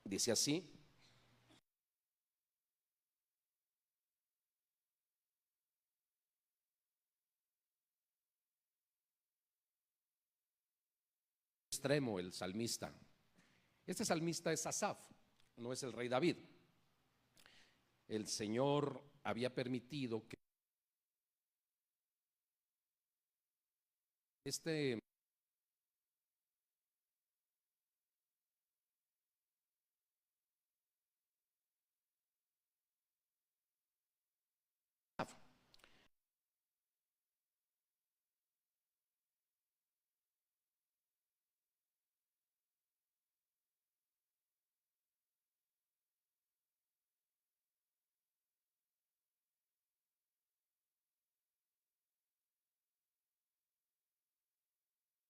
Dice así: extremo el salmista. Este salmista es Asaf, no es el rey David. El Señor había permitido que este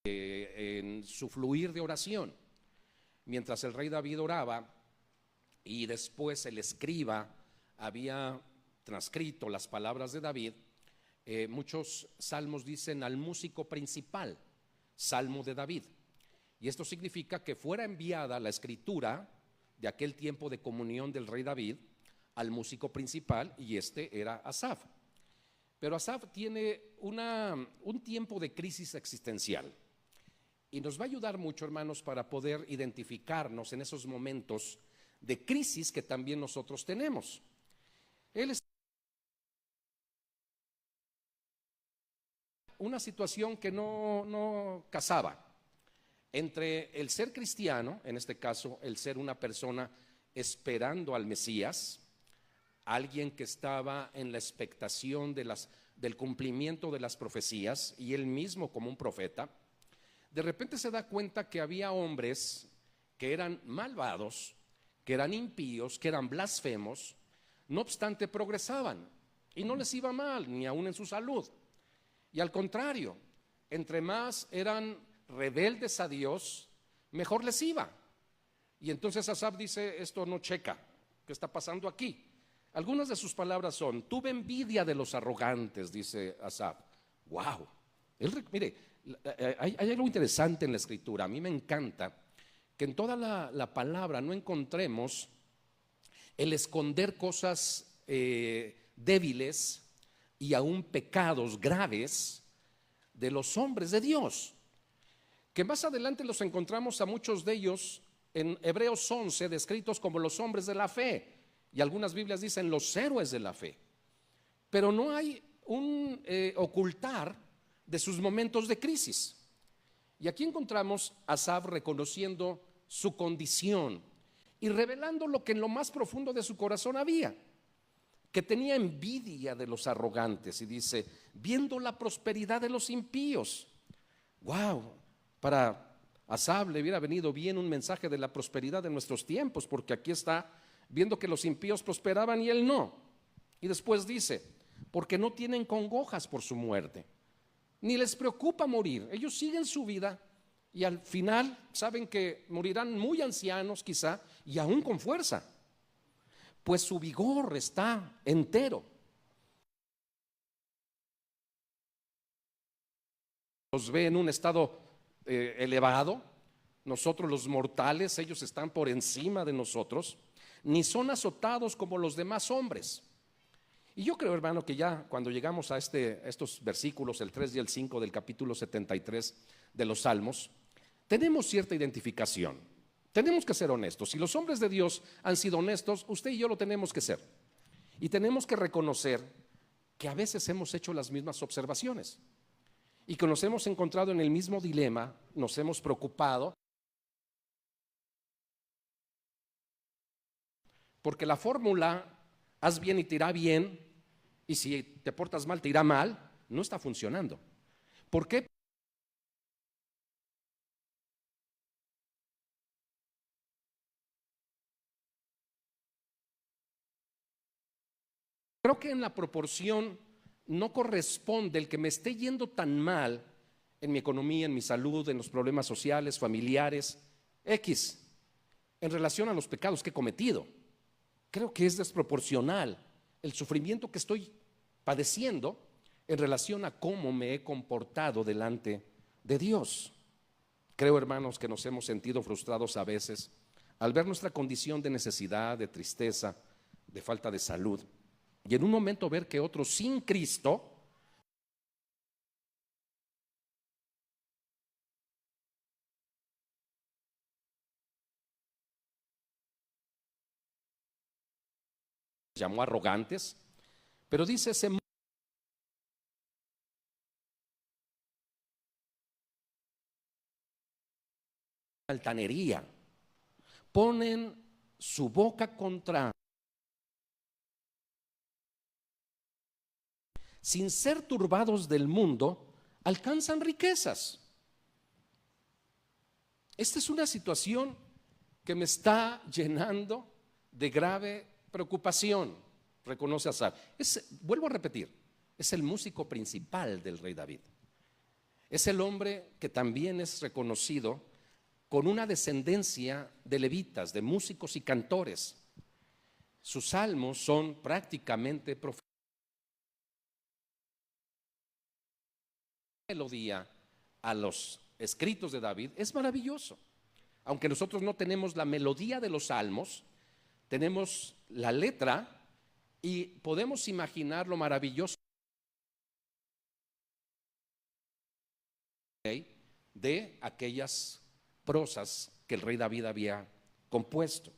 en su fluir de oración, mientras el rey David oraba y después el escriba había transcrito las palabras de David, muchos salmos dicen al músico principal, salmo de David. Y esto significa que fuera enviada la escritura de aquel tiempo de comunión del rey David al músico principal, y este era Asaf. Pero Asaf tiene un tiempo de crisis existencial. Y nos va a ayudar mucho, hermanos, para poder identificarnos en esos momentos de crisis que también nosotros tenemos. Él es una situación que no casaba entre el ser cristiano, en este caso el ser una persona esperando al Mesías, alguien que estaba en la expectación del cumplimiento de las profecías, y él mismo como un profeta. De repente se da cuenta que había hombres que eran malvados, que eran impíos, que eran blasfemos, no obstante progresaban y no les iba mal, ni aún en su salud. Y al contrario, entre más eran rebeldes a Dios, mejor les iba. Y entonces Asaf dice: esto no checa, ¿qué está pasando aquí? Algunas de sus palabras son: tuve envidia de los arrogantes, dice Asaf. ¡Wow! Mire, hay algo interesante en la escritura. A mí me encanta que en toda la palabra no encontremos el esconder cosas débiles y aún pecados graves de los hombres de Dios, que más adelante los encontramos a muchos de ellos en Hebreos 11, descritos como los hombres de la fe, y algunas Biblias dicen los héroes de la fe. Pero no hay un ocultar de sus momentos de crisis. Y aquí encontramos a Asaf reconociendo su condición y revelando lo que en lo más profundo de su corazón había, que tenía envidia de los arrogantes, y dice: viendo la prosperidad de los impíos. Wow, para Asaf le hubiera venido bien un mensaje de la prosperidad de nuestros tiempos, porque aquí está viendo que los impíos prosperaban y él no. Y después dice: porque no tienen congojas por su muerte, ni les preocupa morir. Ellos siguen su vida y al final saben que morirán muy ancianos quizá, y aún con fuerza, pues su vigor está entero. Los ve en un estado elevado. Nosotros los mortales, ellos están por encima de nosotros, ni son azotados como los demás hombres. Y yo creo, hermano, que ya cuando llegamos a estos versículos, el 3 y el 5 del capítulo 73 de los Salmos, tenemos cierta identificación. Tenemos que ser honestos. Si los hombres de Dios han sido honestos, usted y yo lo tenemos que ser. Y tenemos que reconocer que a veces hemos hecho las mismas observaciones y que nos hemos encontrado en el mismo dilema, nos hemos preocupado, porque la fórmula haz bien y te irá bien, y si te portas mal te irá mal, no está funcionando. ¿Por qué? Creo que en la proporción no corresponde el que me esté yendo tan mal en mi economía, en mi salud, en los problemas sociales, familiares, X, en relación a los pecados que he cometido. Creo que es desproporcional el sufrimiento que estoy padeciendo en relación a cómo me he comportado delante de Dios. Creo, hermanos, que nos hemos sentido frustrados a veces al ver nuestra condición de necesidad, de tristeza, de falta de salud, y en un momento ver que otros sin Cristo llamó arrogantes, pero dice ese altanería, ponen su boca contra, sin ser turbados del mundo, alcanzan riquezas. Esta es una situación que me está llenando de grave preocupación, reconoce Asaf. Vuelvo a repetir, es el músico principal del rey David. Es el hombre que también es reconocido con una descendencia de levitas, de músicos y cantores. Sus salmos son prácticamente proféticos. La melodía a los escritos de David es maravilloso. Aunque nosotros no tenemos la melodía de los salmos, tenemos la letra y podemos imaginar lo maravilloso de aquellas prosas que el rey David había compuesto.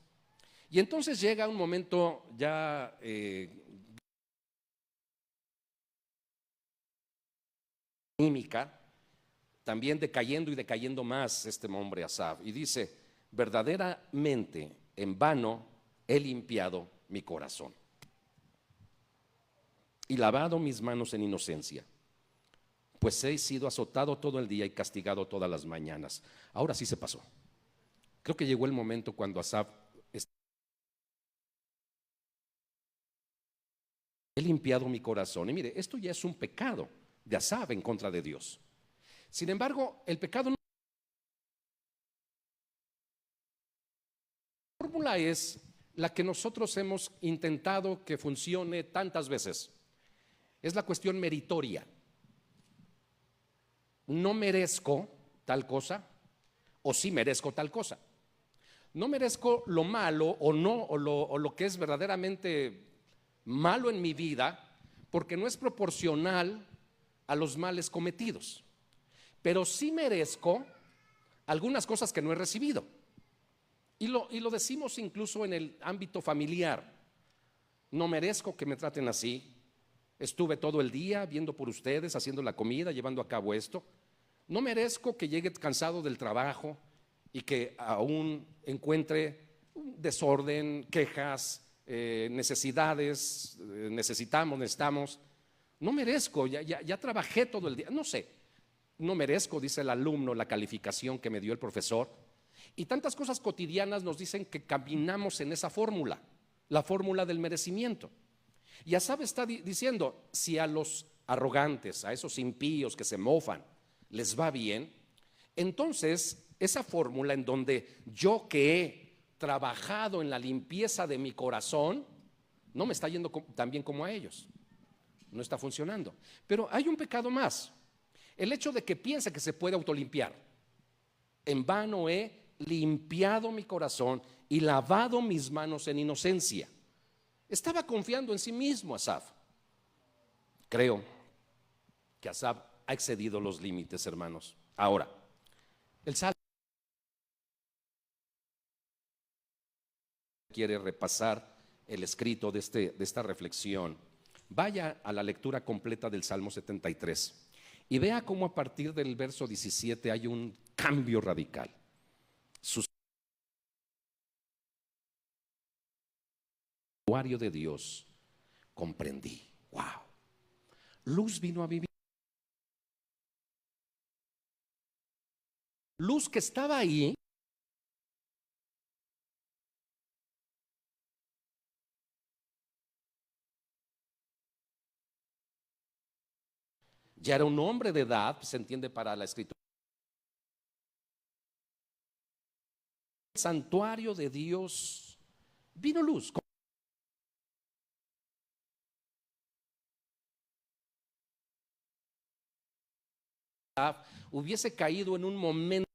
Y entonces llega un momento ya anímica, también decayendo y decayendo más este hombre Asaf, y dice: verdaderamente en vano he limpiado mi corazón y lavado mis manos en inocencia, pues he sido azotado todo el día y castigado todas las mañanas. Ahora sí se pasó. Creo que llegó el momento cuando Asaf he limpiado mi corazón. Y mire, esto ya es un pecado de Asaf en contra de Dios. Sin embargo, el pecado no. La fórmula es la que nosotros hemos intentado que funcione tantas veces. Es la cuestión meritoria. No merezco tal cosa, o sí merezco tal cosa. No merezco lo malo o no, o lo que es verdaderamente malo en mi vida, porque no es proporcional a los males cometidos. Pero sí merezco algunas cosas que no he recibido. Y lo decimos incluso en el ámbito familiar. No merezco que me traten así. Estuve todo el día viendo por ustedes, haciendo la comida, llevando a cabo esto. No merezco que llegue cansado del trabajo y que aún encuentre desorden, quejas, necesidades, necesitamos. No merezco, ya trabajé todo el día, no sé. No merezco, dice el alumno, la calificación que me dio el profesor. Y tantas cosas cotidianas nos dicen que caminamos en esa fórmula, la fórmula del merecimiento. Y Asaf está diciendo, si a los arrogantes, a esos impíos que se mofan, les va bien, entonces esa fórmula en donde yo que he trabajado en la limpieza de mi corazón, no me está yendo tan bien como a ellos. No está funcionando. Pero hay un pecado más. El hecho de que piense que se puede autolimpiar. En vano he limpiado mi corazón y lavado mis manos en inocencia. Estaba confiando en sí mismo Asaf. Creo que Asaf ha excedido los límites, hermanos. Ahora, el Salmo quiere repasar el escrito de esta reflexión. Vaya a la lectura completa del Salmo 73 y vea cómo a partir del verso 17 hay un cambio radical. Su santuario de Dios comprendí. Wow. Luz vino a vivir. Luz que estaba ahí. Ya era un hombre de edad, se entiende para la escritura. El santuario de Dios vino luz. Hubiese caído en un momento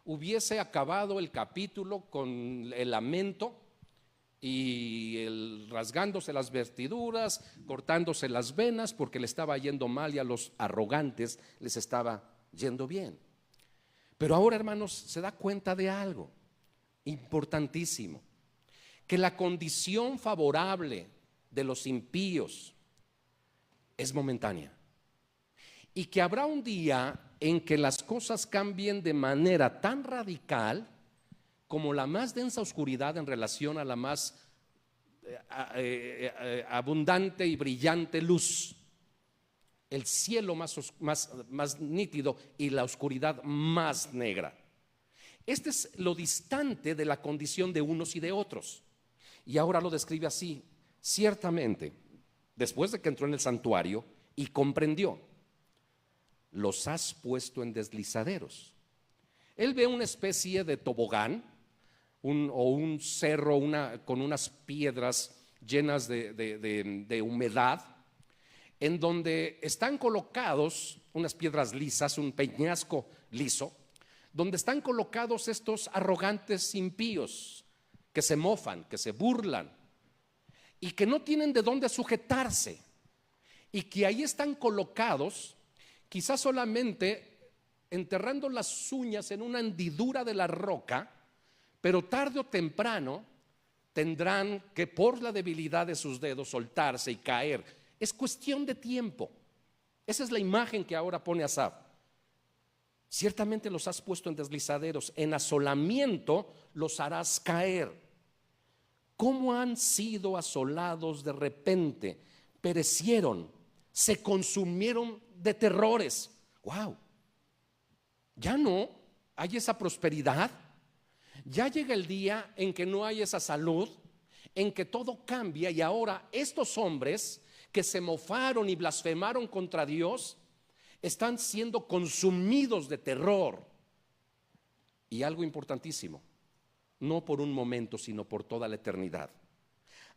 hubiese acabado el capítulo con el lamento y el rasgándose las vestiduras, cortándose las venas porque le estaba yendo mal y a los arrogantes les estaba yendo bien. Pero ahora, hermanos, se da cuenta de algo importantísimo, que la condición favorable de los impíos es momentánea y que habrá un día en que las cosas cambien de manera tan radical como la más densa oscuridad en relación a la más abundante y brillante luz, el cielo más nítido y la oscuridad más negra. Este es lo distante de la condición de unos y de otros. Y ahora lo describe así: ciertamente, después de que entró en el santuario y comprendió, los has puesto en deslizaderos. Él ve una especie de tobogán o un cerro con unas piedras llenas de humedad, en donde están colocados unas piedras lisas, un peñasco liso, donde están colocados estos arrogantes impíos que se mofan, que se burlan y que no tienen de dónde sujetarse, y que ahí están colocados quizás solamente enterrando las uñas en una hendidura de la roca, pero tarde o temprano tendrán que, por la debilidad de sus dedos, soltarse y caer. Es cuestión de tiempo. Esa es la imagen que ahora pone Asaf. Ciertamente los has puesto en deslizaderos, en asolamiento los harás caer. ¿Cómo han sido asolados de repente? Perecieron, se consumieron de terrores. ¡Wow! Ya no hay esa prosperidad. Ya llega el día en que no hay esa salud, en que todo cambia, y ahora estos hombres que se mofaron y blasfemaron contra Dios están siendo consumidos de terror. Y algo importantísimo, no por un momento, sino por toda la eternidad.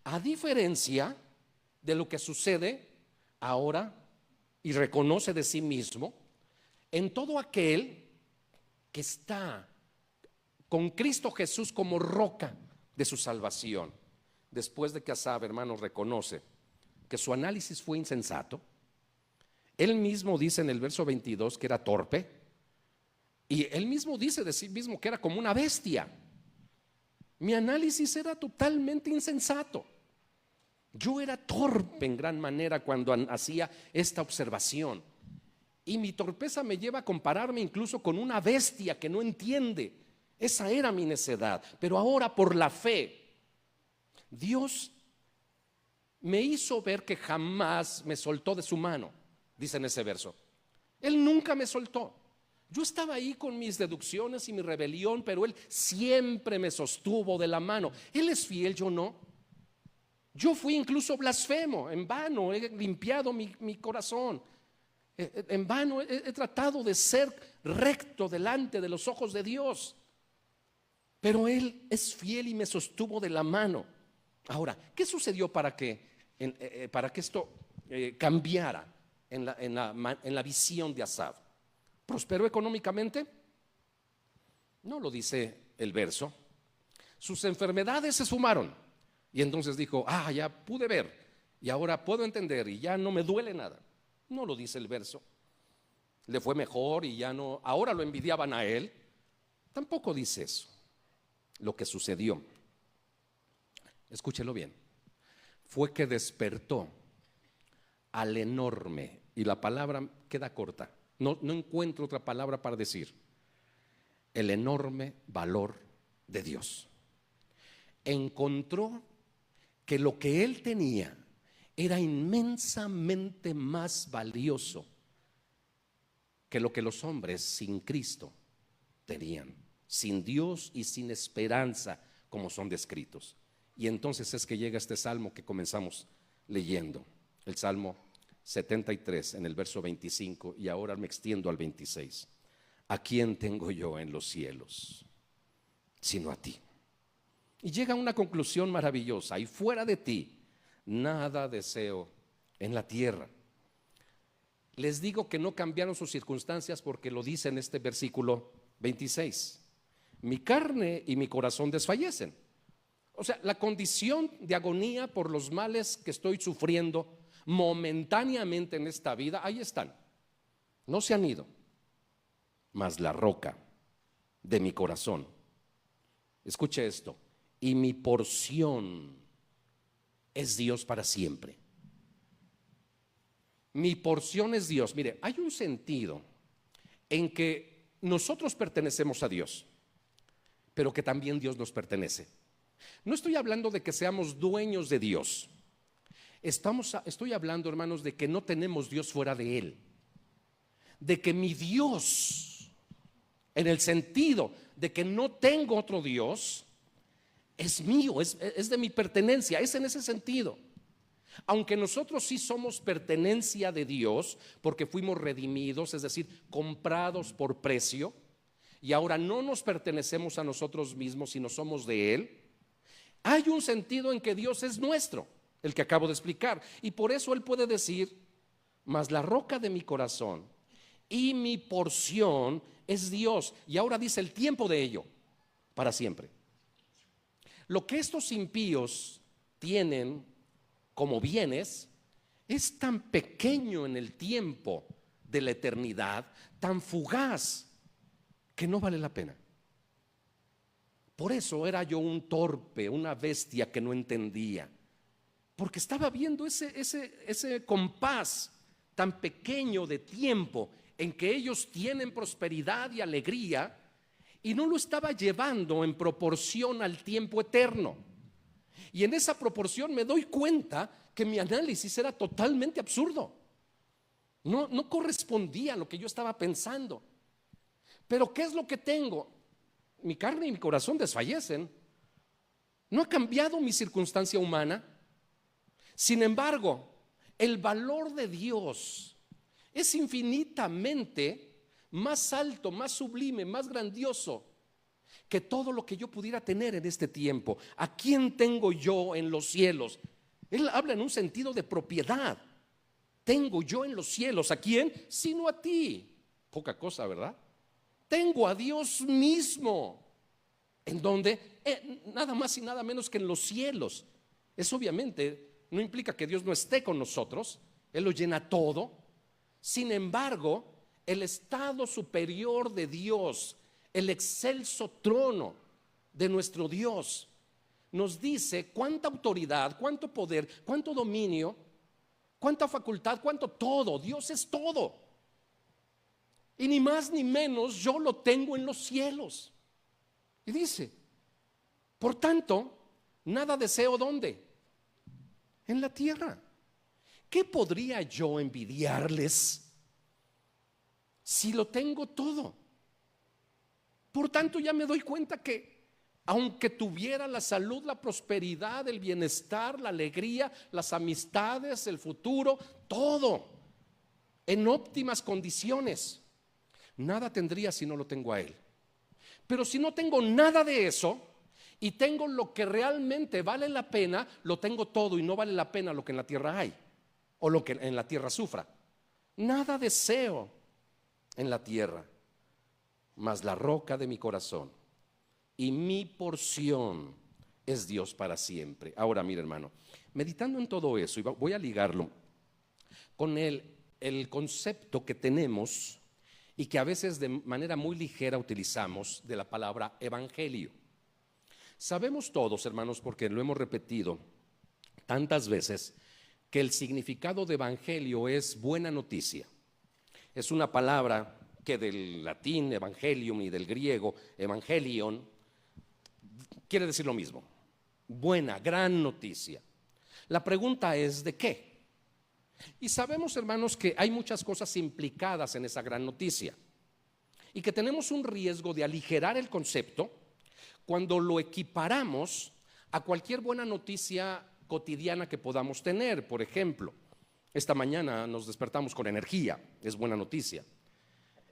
A diferencia de lo que sucede ahora, y reconoce de sí mismo, en todo aquel que está con Cristo Jesús como roca de su salvación. Después de que Asaf, hermanos, reconoce que su análisis fue insensato, él mismo dice en el verso 22 que era torpe, y él mismo dice de sí mismo que era como una bestia. Mi análisis era totalmente insensato. Yo era torpe en gran manera cuando hacía esta observación, y mi torpeza me lleva a compararme incluso con una bestia que no entiende. Esa era mi necedad. Pero ahora, por la fe, Dios me hizo ver que jamás me soltó de su mano, dice en ese verso. Él nunca me soltó. Yo estaba ahí con mis deducciones y mi rebelión, pero Él siempre me sostuvo de la mano. Él es fiel, yo no. Yo fui incluso blasfemo, en vano he limpiado mi corazón. En vano he tratado de ser recto delante de los ojos de Dios, pero Él es fiel y me sostuvo de la mano. Ahora, ¿qué sucedió para que esto cambiara en la visión de Asaf? ¿Prosperó económicamente? No lo dice el verso. Sus enfermedades se sumaron, y entonces dijo: ya pude ver y ahora puedo entender y ya no me duele nada. No lo dice el verso. Le fue mejor y ya no, ahora lo envidiaban a él. Tampoco dice eso. Lo que sucedió, escúchelo bien, fue que despertó al enorme, y la palabra queda corta, no encuentro otra palabra para decir, el enorme valor de Dios. Encontró que lo que él tenía era inmensamente más valioso que lo que los hombres sin Cristo tenían, sin Dios y sin esperanza, como son descritos. Y entonces es que llega este salmo que comenzamos leyendo, el Salmo 73 en el verso 25, y ahora me extiendo al 26. ¿A quién tengo yo en los cielos sino a ti? Y llega a una conclusión maravillosa: y fuera de ti nada deseo en la tierra. Les digo que no cambiaron sus circunstancias porque lo dice en este versículo 26. mi carne y mi corazón desfallecen. O sea, la condición de agonía por los males que estoy sufriendo momentáneamente en esta vida, ahí están, no se han ido. Mas la roca de mi corazón, escuche esto, y mi porción es Dios para siempre. Mi porción es Dios. Mire, hay un sentido en que nosotros pertenecemos a Dios, pero que también Dios nos pertenece. No estoy hablando de que seamos dueños de Dios. Estoy hablando, hermanos, de que no tenemos Dios fuera de Él. De que mi Dios, en el sentido de que no tengo otro Dios, es mío, es de mi pertenencia, es en ese sentido. Aunque nosotros sí somos pertenencia de Dios, porque fuimos redimidos, es decir, comprados por precio, y ahora no nos pertenecemos a nosotros mismos, sino somos de Él. Hay un sentido en que Dios es nuestro, el que acabo de explicar, y por eso Él puede decir, mas la roca de mi corazón y mi porción es Dios. Y ahora dice el tiempo de ello, para siempre. Lo que estos impíos tienen como bienes es tan pequeño en el tiempo de la eternidad, tan fugaz, que no vale la pena. Por eso era yo un torpe, una bestia que no entendía, porque estaba viendo ese compás tan pequeño de tiempo en que ellos tienen prosperidad y alegría, y no lo estaba llevando en proporción al tiempo eterno. Y en esa proporción me doy cuenta que mi análisis era totalmente absurdo. No correspondía a lo que yo estaba pensando. Pero ¿qué es lo que tengo? Mi carne y mi corazón desfallecen. No ha cambiado mi circunstancia humana. Sin embargo, el valor de Dios es infinitamente más alto, más sublime, más grandioso que todo lo que yo pudiera tener en este tiempo. ¿A quién tengo yo en los cielos? Él habla en un sentido de propiedad. Tengo yo en los cielos, ¿a quién? Sino a ti. Poca cosa, ¿verdad? Tengo a Dios mismo. ¿En dónde? Nada más y nada menos que en los cielos. Eso obviamente no implica que Dios no esté con nosotros. Él lo llena todo. Sin embargo, el estado superior de Dios, el excelso trono de nuestro Dios, nos dice cuánta autoridad, cuánto poder, cuánto dominio, cuánta facultad, cuánto todo. Dios es todo. Y ni más ni menos yo lo tengo en los cielos. Y dice, por tanto, nada deseo ¿dónde? En la tierra. ¿Qué podría yo envidiarles si lo tengo todo? Por tanto, ya me doy cuenta que aunque tuviera la salud, la prosperidad, el bienestar, la alegría, las amistades, el futuro, todo en óptimas condiciones, nada tendría si no lo tengo a Él. Pero si no tengo nada de eso y tengo lo que realmente vale la pena, lo tengo todo y no vale la pena lo que en la tierra hay o lo que en la tierra sufra. Nada deseo en la tierra, mas la roca de mi corazón y mi porción es Dios para siempre. Ahora mira, hermano, meditando en todo eso, y voy a ligarlo con el concepto que tenemos y que a veces de manera muy ligera utilizamos de la palabra evangelio. Sabemos todos, hermanos, porque lo hemos repetido tantas veces, que el significado de evangelio es buena noticia. Es una palabra que del latín evangelium y del griego evangelion quiere decir lo mismo. Buena, gran noticia. La pregunta es ¿de qué? Y sabemos, hermanos, que hay muchas cosas implicadas en esa gran noticia y que tenemos un riesgo de aligerar el concepto cuando lo equiparamos a cualquier buena noticia cotidiana que podamos tener. Por ejemplo, esta mañana nos despertamos con energía, es buena noticia.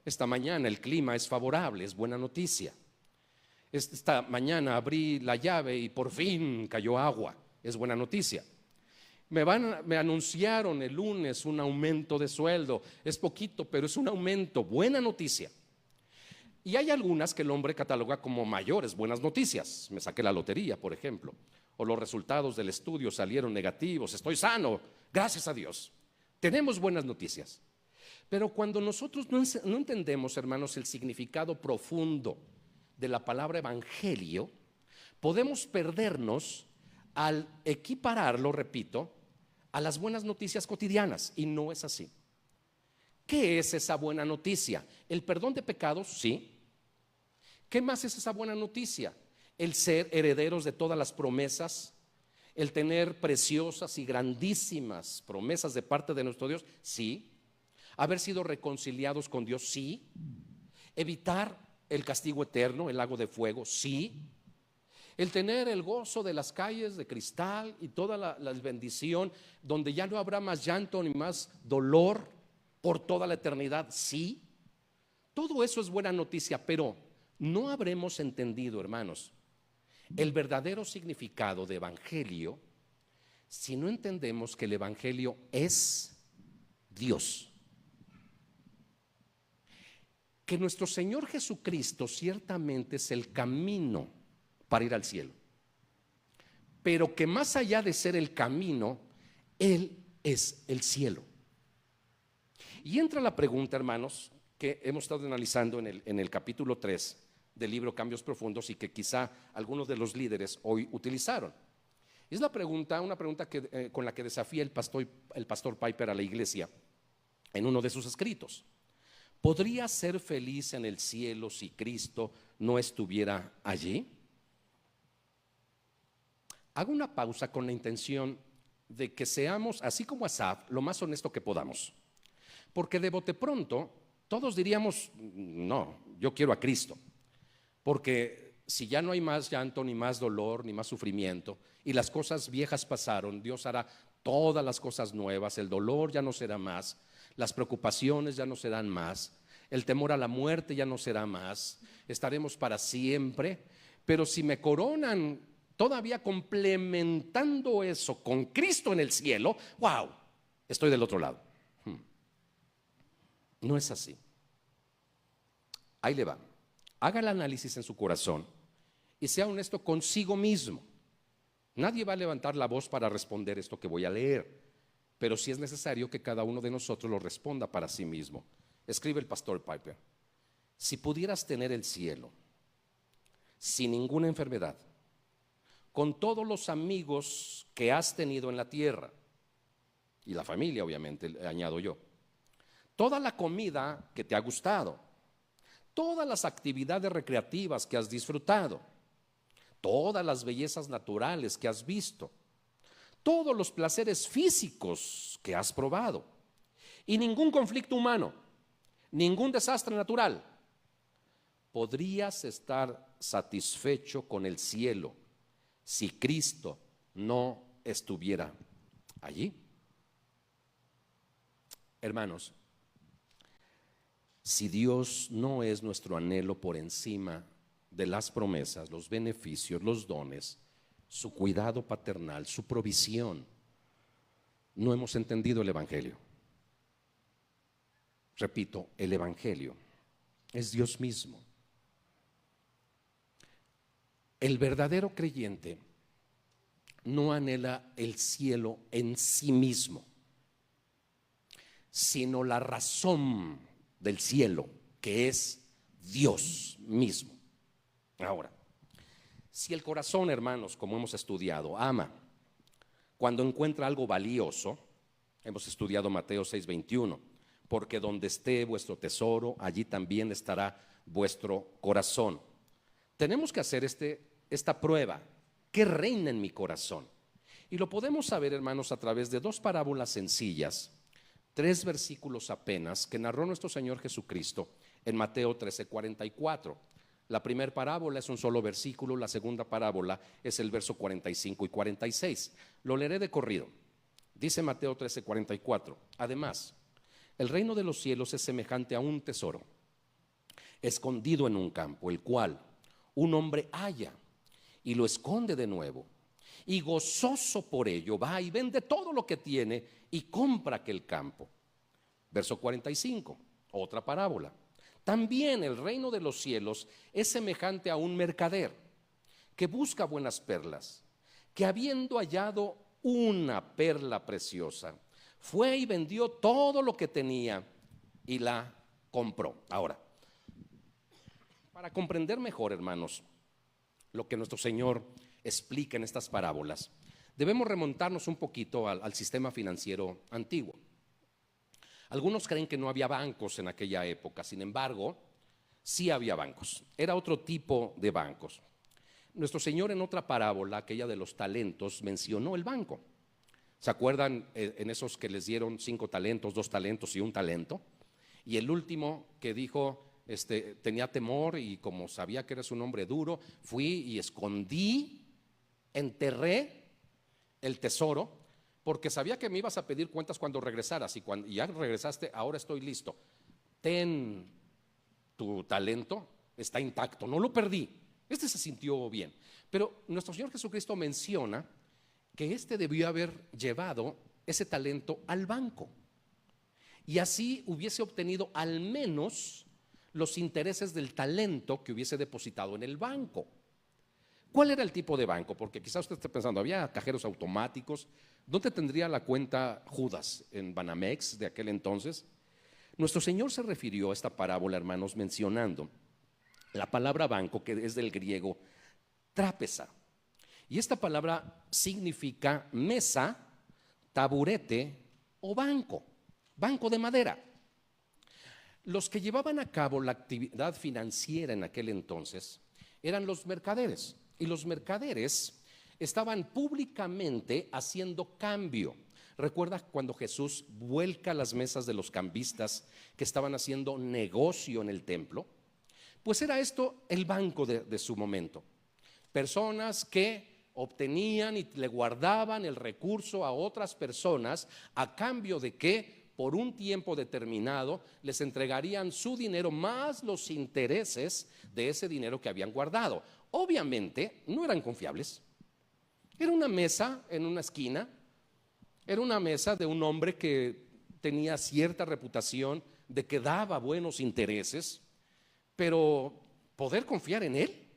Esta mañana el clima es favorable, es buena noticia. Esta mañana abrí la llave y por fin cayó agua, es buena noticia. Me anunciaron el lunes un aumento de sueldo, es poquito, pero es un aumento, buena noticia. Y hay algunas que el hombre cataloga como mayores buenas noticias. Me saqué la lotería, por ejemplo, o los resultados del estudio salieron negativos, estoy sano, gracias a Dios. Tenemos buenas noticias. Pero cuando nosotros no entendemos, hermanos, el significado profundo de la palabra evangelio, podemos perdernos al equipararlo, repito, a las buenas noticias cotidianas, y no es así. ¿Qué es esa buena noticia? El perdón de pecados, sí. ¿Qué más es esa buena noticia? El ser herederos de todas las promesas, el tener preciosas y grandísimas promesas de parte de nuestro Dios, sí. Haber sido reconciliados con Dios, sí. Evitar el castigo eterno, el lago de fuego, sí. El tener el gozo de las calles de cristal y toda la bendición, donde ya no habrá más llanto ni más dolor por toda la eternidad, sí. Todo eso es buena noticia, pero no habremos entendido, hermanos, el verdadero significado de evangelio si no entendemos que el evangelio es Dios. Que nuestro Señor Jesucristo ciertamente es el camino para ir al cielo, pero que más allá de ser el camino, Él es el cielo. Y entra la pregunta, hermanos, que hemos estado analizando en el capítulo 3 del libro Cambios Profundos, y que quizá algunos de los líderes hoy utilizaron. Es una pregunta que, con la que desafía el pastor Piper a la iglesia en uno de sus escritos. ¿Podría ser feliz en el cielo si Cristo no estuviera allí? Hago una pausa con la intención de que seamos, así como Asaf, lo más honesto que podamos. Porque de bote pronto todos diríamos, no, yo quiero a Cristo. Porque si ya no hay más llanto, ni más dolor, ni más sufrimiento, y las cosas viejas pasaron, Dios hará todas las cosas nuevas, el dolor ya no será más, las preocupaciones ya no serán más, el temor a la muerte ya no será más, estaremos para siempre. Pero si me coronan todavía complementando eso con Cristo en el cielo, wow, estoy del otro lado. No es así. Ahí le va. Haga el análisis en su corazón y sea honesto consigo mismo. Nadie va a levantar la voz para responder esto que voy a leer, pero sí es necesario que cada uno de nosotros lo responda para sí mismo. Escribe el pastor Piper: si pudieras tener el cielo sin ninguna enfermedad, con todos los amigos que has tenido en la tierra, y la familia obviamente, le añado yo, toda la comida que te ha gustado, todas las actividades recreativas que has disfrutado, todas las bellezas naturales que has visto, todos los placeres físicos que has probado, y ningún conflicto humano, ningún desastre natural, ¿podrías estar satisfecho con el cielo si Cristo no estuviera allí? Hermanos, si Dios no es nuestro anhelo por encima de las promesas, los beneficios, los dones, su cuidado paternal, su provisión, no hemos entendido el evangelio. Repito, el evangelio es Dios mismo. El verdadero creyente no anhela el cielo en sí mismo, sino la razón del cielo, que es Dios mismo. Ahora, si el corazón, hermanos, como hemos estudiado, ama cuando encuentra algo valioso, hemos estudiado Mateo 6:21, porque donde esté vuestro tesoro, allí también estará vuestro corazón. Tenemos que hacer esta prueba: ¿qué reina en mi corazón? Y lo podemos saber, hermanos, a través de dos parábolas sencillas, 3 versículos apenas, que narró nuestro Señor Jesucristo en Mateo 13:44. La primera parábola es un solo versículo, la segunda parábola es el verso 45 y 46. Lo leeré de corrido. Dice Mateo 13:44: además, el reino de los cielos es semejante a un tesoro escondido en un campo, el cual un hombre halla y lo esconde de nuevo, y gozoso por ello va y vende todo lo que tiene y compra aquel campo. Verso 45, otra parábola: También el reino de los cielos es semejante a un mercader que busca buenas perlas, que habiendo hallado una perla preciosa, fue y vendió todo lo que tenía y la compró. Ahora, para comprender mejor, hermanos, lo que nuestro Señor explica en estas parábolas, debemos remontarnos un poquito al sistema financiero antiguo. Algunos creen que no había bancos en aquella época, sin embargo, sí había bancos. Era otro tipo de bancos. Nuestro Señor en otra parábola, aquella de los talentos, mencionó el banco. ¿Se acuerdan en esos que les dieron 5 talentos, 2 talentos y 1 talento? Y el último que dijo, tenía temor y como sabía que eres un hombre duro, fui y escondí, enterré el tesoro, porque sabía que me ibas a pedir cuentas cuando regresaras y cuando ya regresaste, ahora estoy listo. Ten tu talento, está intacto, no lo perdí. Este se sintió bien. Pero nuestro Señor Jesucristo menciona que debió haber llevado ese talento al banco y así hubiese obtenido al menos los intereses del talento que hubiese depositado en el banco. ¿Cuál era el tipo de banco? Porque quizás usted esté pensando, había cajeros automáticos. ¿Dónde tendría la cuenta Judas? ¿En Banamex de aquel entonces? Nuestro Señor se refirió a esta parábola, hermanos, mencionando la palabra banco, que es del griego trápeza. Y esta palabra significa mesa, taburete o banco, banco de madera. Los que llevaban a cabo la actividad financiera en aquel entonces eran los mercaderes. Y los mercaderes estaban públicamente haciendo cambio. ¿Recuerda cuando Jesús vuelca las mesas de los cambistas que estaban haciendo negocio en el templo? Pues era esto el banco de su momento. Personas que obtenían y le guardaban el recurso a otras personas a cambio de que por un tiempo determinado les entregarían su dinero más los intereses de ese dinero que habían guardado. Obviamente no eran confiables. Era una mesa en una esquina, era una mesa de un hombre que tenía cierta reputación de que daba buenos intereses, pero poder confiar en él.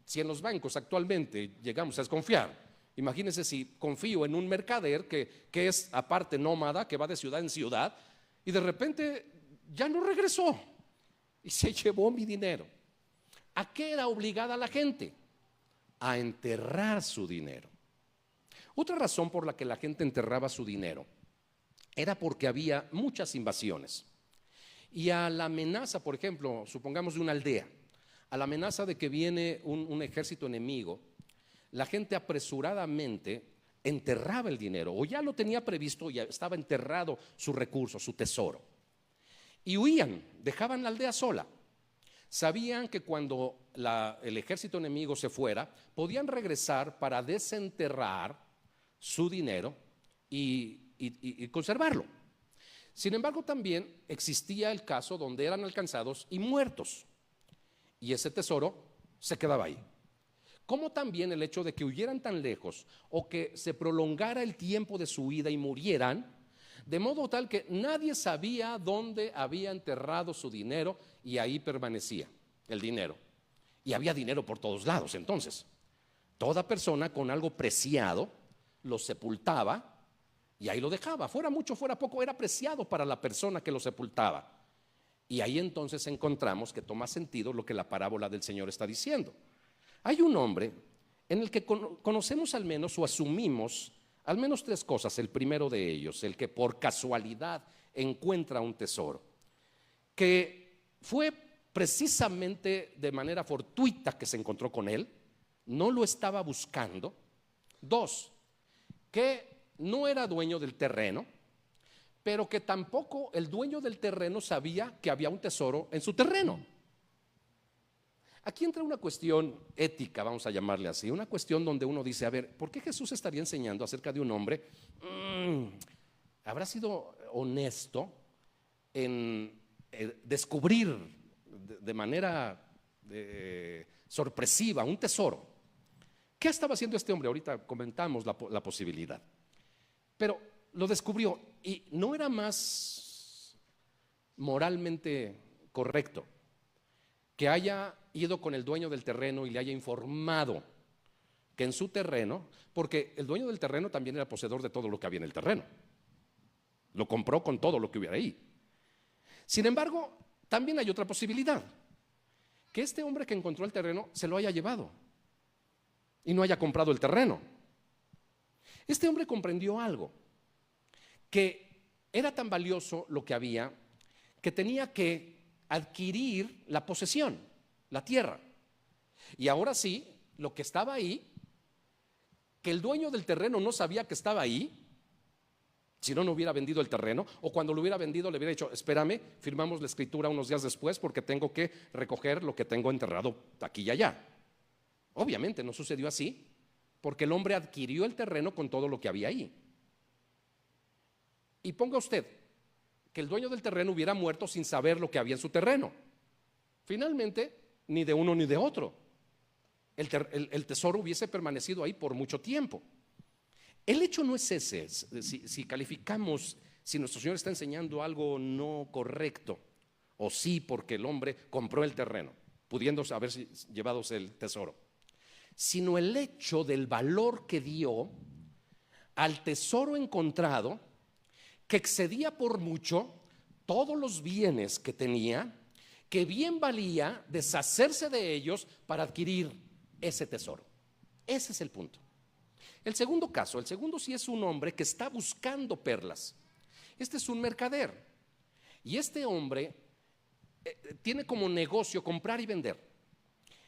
Si en los bancos actualmente llegamos a desconfiar, imagínense si confío en un mercader que es aparte nómada, que va de ciudad en ciudad y de repente ya no regresó y se llevó mi dinero. ¿A qué era obligada la gente? A enterrar su dinero. Otra razón por la que la gente enterraba su dinero era porque había muchas invasiones. Y a la amenaza, por ejemplo, supongamos de una aldea, a la amenaza de que viene un ejército enemigo, la gente apresuradamente enterraba el dinero, o ya lo tenía previsto, ya estaba enterrado su recurso, su tesoro, y huían, dejaban la aldea sola. Sabían que cuando el ejército enemigo se fuera, podían regresar para desenterrar su dinero y conservarlo. Sin embargo, también existía el caso donde eran alcanzados y muertos, y ese tesoro se quedaba ahí. Como también el hecho de que huyeran tan lejos o que se prolongara el tiempo de su vida y murieran, de modo tal que nadie sabía dónde había enterrado su dinero y ahí permanecía el dinero. Y había dinero por todos lados. Entonces, toda persona con algo preciado lo sepultaba y ahí lo dejaba, fuera mucho, fuera poco, era preciado para la persona que lo sepultaba. Y ahí entonces encontramos que toma sentido lo que la parábola del Señor está diciendo. Hay un hombre en el que conocemos al menos o asumimos al menos 3 cosas. El primero de ellos, el que por casualidad encuentra un tesoro, que fue precisamente de manera fortuita que se encontró con él, no lo estaba buscando. 2, que no era dueño del terreno, pero que tampoco el dueño del terreno sabía que había un tesoro en su terreno. Aquí entra una cuestión ética, vamos a llamarle así, una cuestión donde uno dice, a ver, ¿por qué Jesús estaría enseñando acerca de un hombre? ¿Habrá sido honesto en descubrir de manera sorpresiva un tesoro? ¿Qué estaba haciendo este hombre? Ahorita comentamos la posibilidad. Pero lo descubrió y no era más moralmente correcto, que haya ido con el dueño del terreno y le haya informado que en su terreno, porque el dueño del terreno también era poseedor de todo lo que había en el terreno, lo compró con todo lo que hubiera ahí. Sin embargo, también hay otra posibilidad, que este hombre que encontró el terreno se lo haya llevado y no haya comprado el terreno. Este hombre comprendió algo, que era tan valioso lo que había, que tenía que adquirir la posesión, la tierra. Y ahora sí, lo que estaba ahí, que el dueño del terreno no sabía que estaba ahí, si no, no hubiera vendido el terreno, o cuando lo hubiera vendido le hubiera dicho, espérame, firmamos la escritura unos días después porque tengo que recoger lo que tengo enterrado aquí y allá. Obviamente no sucedió así, porque el hombre adquirió el terreno con todo lo que había ahí. Y ponga usted que el dueño del terreno hubiera muerto sin saber lo que había en su terreno. Finalmente, ni de uno ni de otro. El tesoro hubiese permanecido ahí por mucho tiempo. El hecho no es ese, si calificamos, si nuestro Señor está enseñando algo no correcto, o sí porque el hombre compró el terreno, pudiendo haber llevado el tesoro, sino el hecho del valor que dio al tesoro encontrado, que excedía por mucho todos los bienes que tenía, que bien valía deshacerse de ellos para adquirir ese tesoro. Ese es el punto. El segundo caso, el segundo sí es un hombre que está buscando perlas. Este es un mercader. Y este hombre tiene como negocio comprar y vender.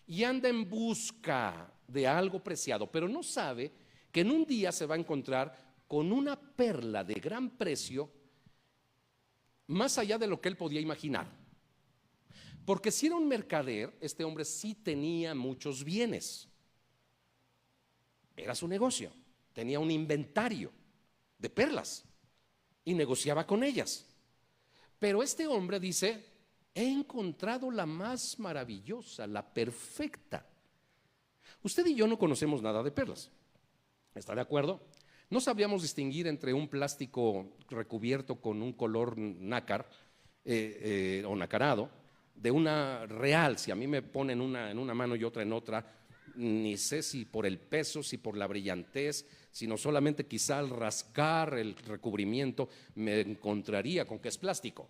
Y anda en busca de algo preciado, pero no sabe que en un día se va a encontrar con una perla de gran precio, más allá de lo que él podía imaginar. Porque si era un mercader, este hombre sí tenía muchos bienes. Era su negocio, tenía un inventario de perlas y negociaba con ellas. Pero este hombre dice, he encontrado la más maravillosa, la perfecta. Usted y yo no conocemos nada de perlas, ¿está de acuerdo? No sabríamos distinguir entre un plástico recubierto con un color nácar o nacarado de una real. Si a mí me ponen una en una mano y otra en otra, ni sé si por el peso, si por la brillantez, sino solamente quizá al rascar el recubrimiento me encontraría con que es plástico.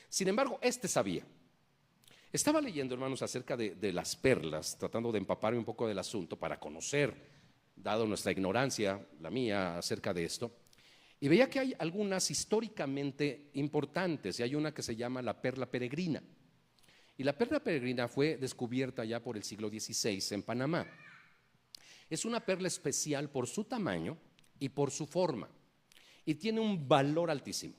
Sin embargo, este sabía. Estaba leyendo, hermanos, acerca de las perlas, tratando de empaparme un poco del asunto para conocer, dado nuestra ignorancia, la mía, acerca de esto, y veía que hay algunas históricamente importantes, y hay una que se llama la perla peregrina. Y la perla peregrina fue descubierta ya por el siglo XVI en Panamá. Es una perla especial por su tamaño y por su forma, y tiene un valor altísimo.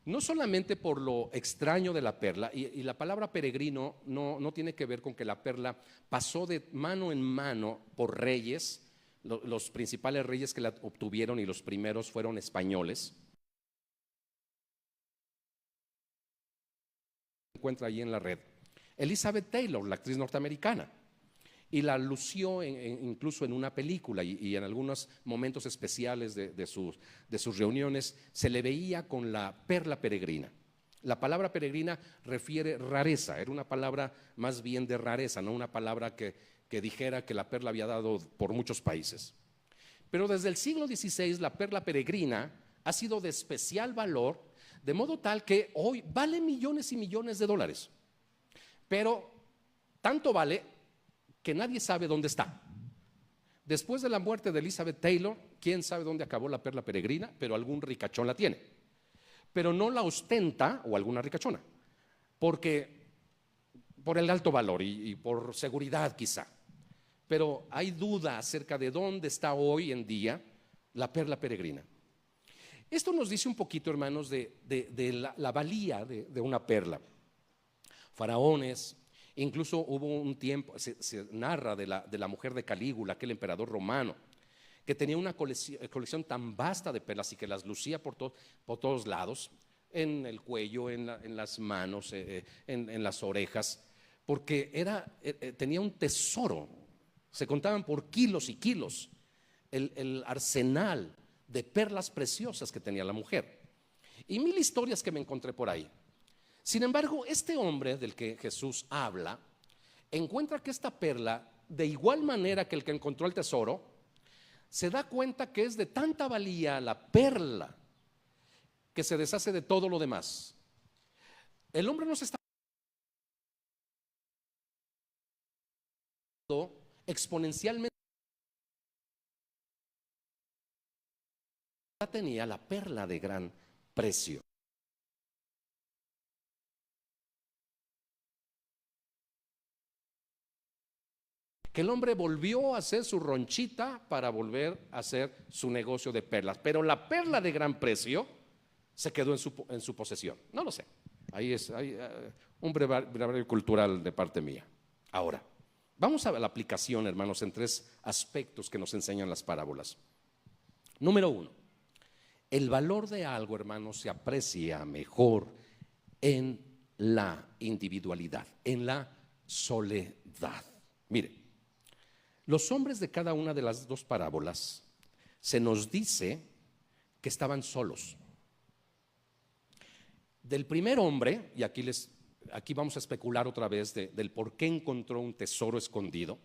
No solamente por lo extraño de la perla, y la palabra peregrino no tiene que ver con que la perla pasó de mano en mano por reyes, los principales reyes que la obtuvieron y los primeros fueron españoles. Se encuentra ahí en la red. Elizabeth Taylor, la actriz norteamericana, y la lució incluso en una película y en algunos momentos especiales de sus reuniones se le veía con la perla peregrina. La palabra peregrina refiere rareza, era una palabra más bien de rareza, no una palabra que dijera que la perla había dado por muchos países. Pero desde el siglo XVI la perla peregrina ha sido de especial valor, de modo tal que hoy vale millones y millones de dólares. Pero tanto vale que nadie sabe dónde está. Después de la muerte de Elizabeth Taylor, quién sabe dónde acabó la perla peregrina, pero algún ricachón la tiene. Pero no la ostenta, o alguna ricachona, porque por el alto valor y por seguridad quizá. Pero hay duda acerca de dónde está hoy en día la perla peregrina. Esto nos dice un poquito, hermanos, de la valía de una perla. Faraones, incluso hubo un tiempo, se narra de la mujer de Calígula, aquel emperador romano, que tenía una colección tan vasta de perlas y que las lucía por todos lados, en el cuello, en las manos, en las orejas, porque tenía un tesoro. Se contaban por kilos y kilos el arsenal de perlas preciosas que tenía la mujer. Y mil historias que me encontré por ahí. Sin embargo, este hombre del que Jesús habla encuentra que esta perla, de igual manera que el que encontró el tesoro, se da cuenta que es de tanta valía la perla que se deshace de todo lo demás. El hombre no se está exponencialmente, tenía la perla de gran precio. Que el hombre volvió a hacer su ronchita para volver a hacer su negocio de perlas, pero la perla de gran precio se quedó en su posesión. No lo sé, ahí es un brevario cultural de parte mía. Ahora, vamos a la aplicación, hermanos, en tres aspectos que nos enseñan las parábolas. Número uno, el valor de algo, hermanos, se aprecia mejor en la individualidad, en la soledad. Mire, los hombres de cada una de las dos parábolas se nos dice que estaban solos. Del primer hombre, y aquí vamos a especular otra vez del por qué encontró un tesoro escondido,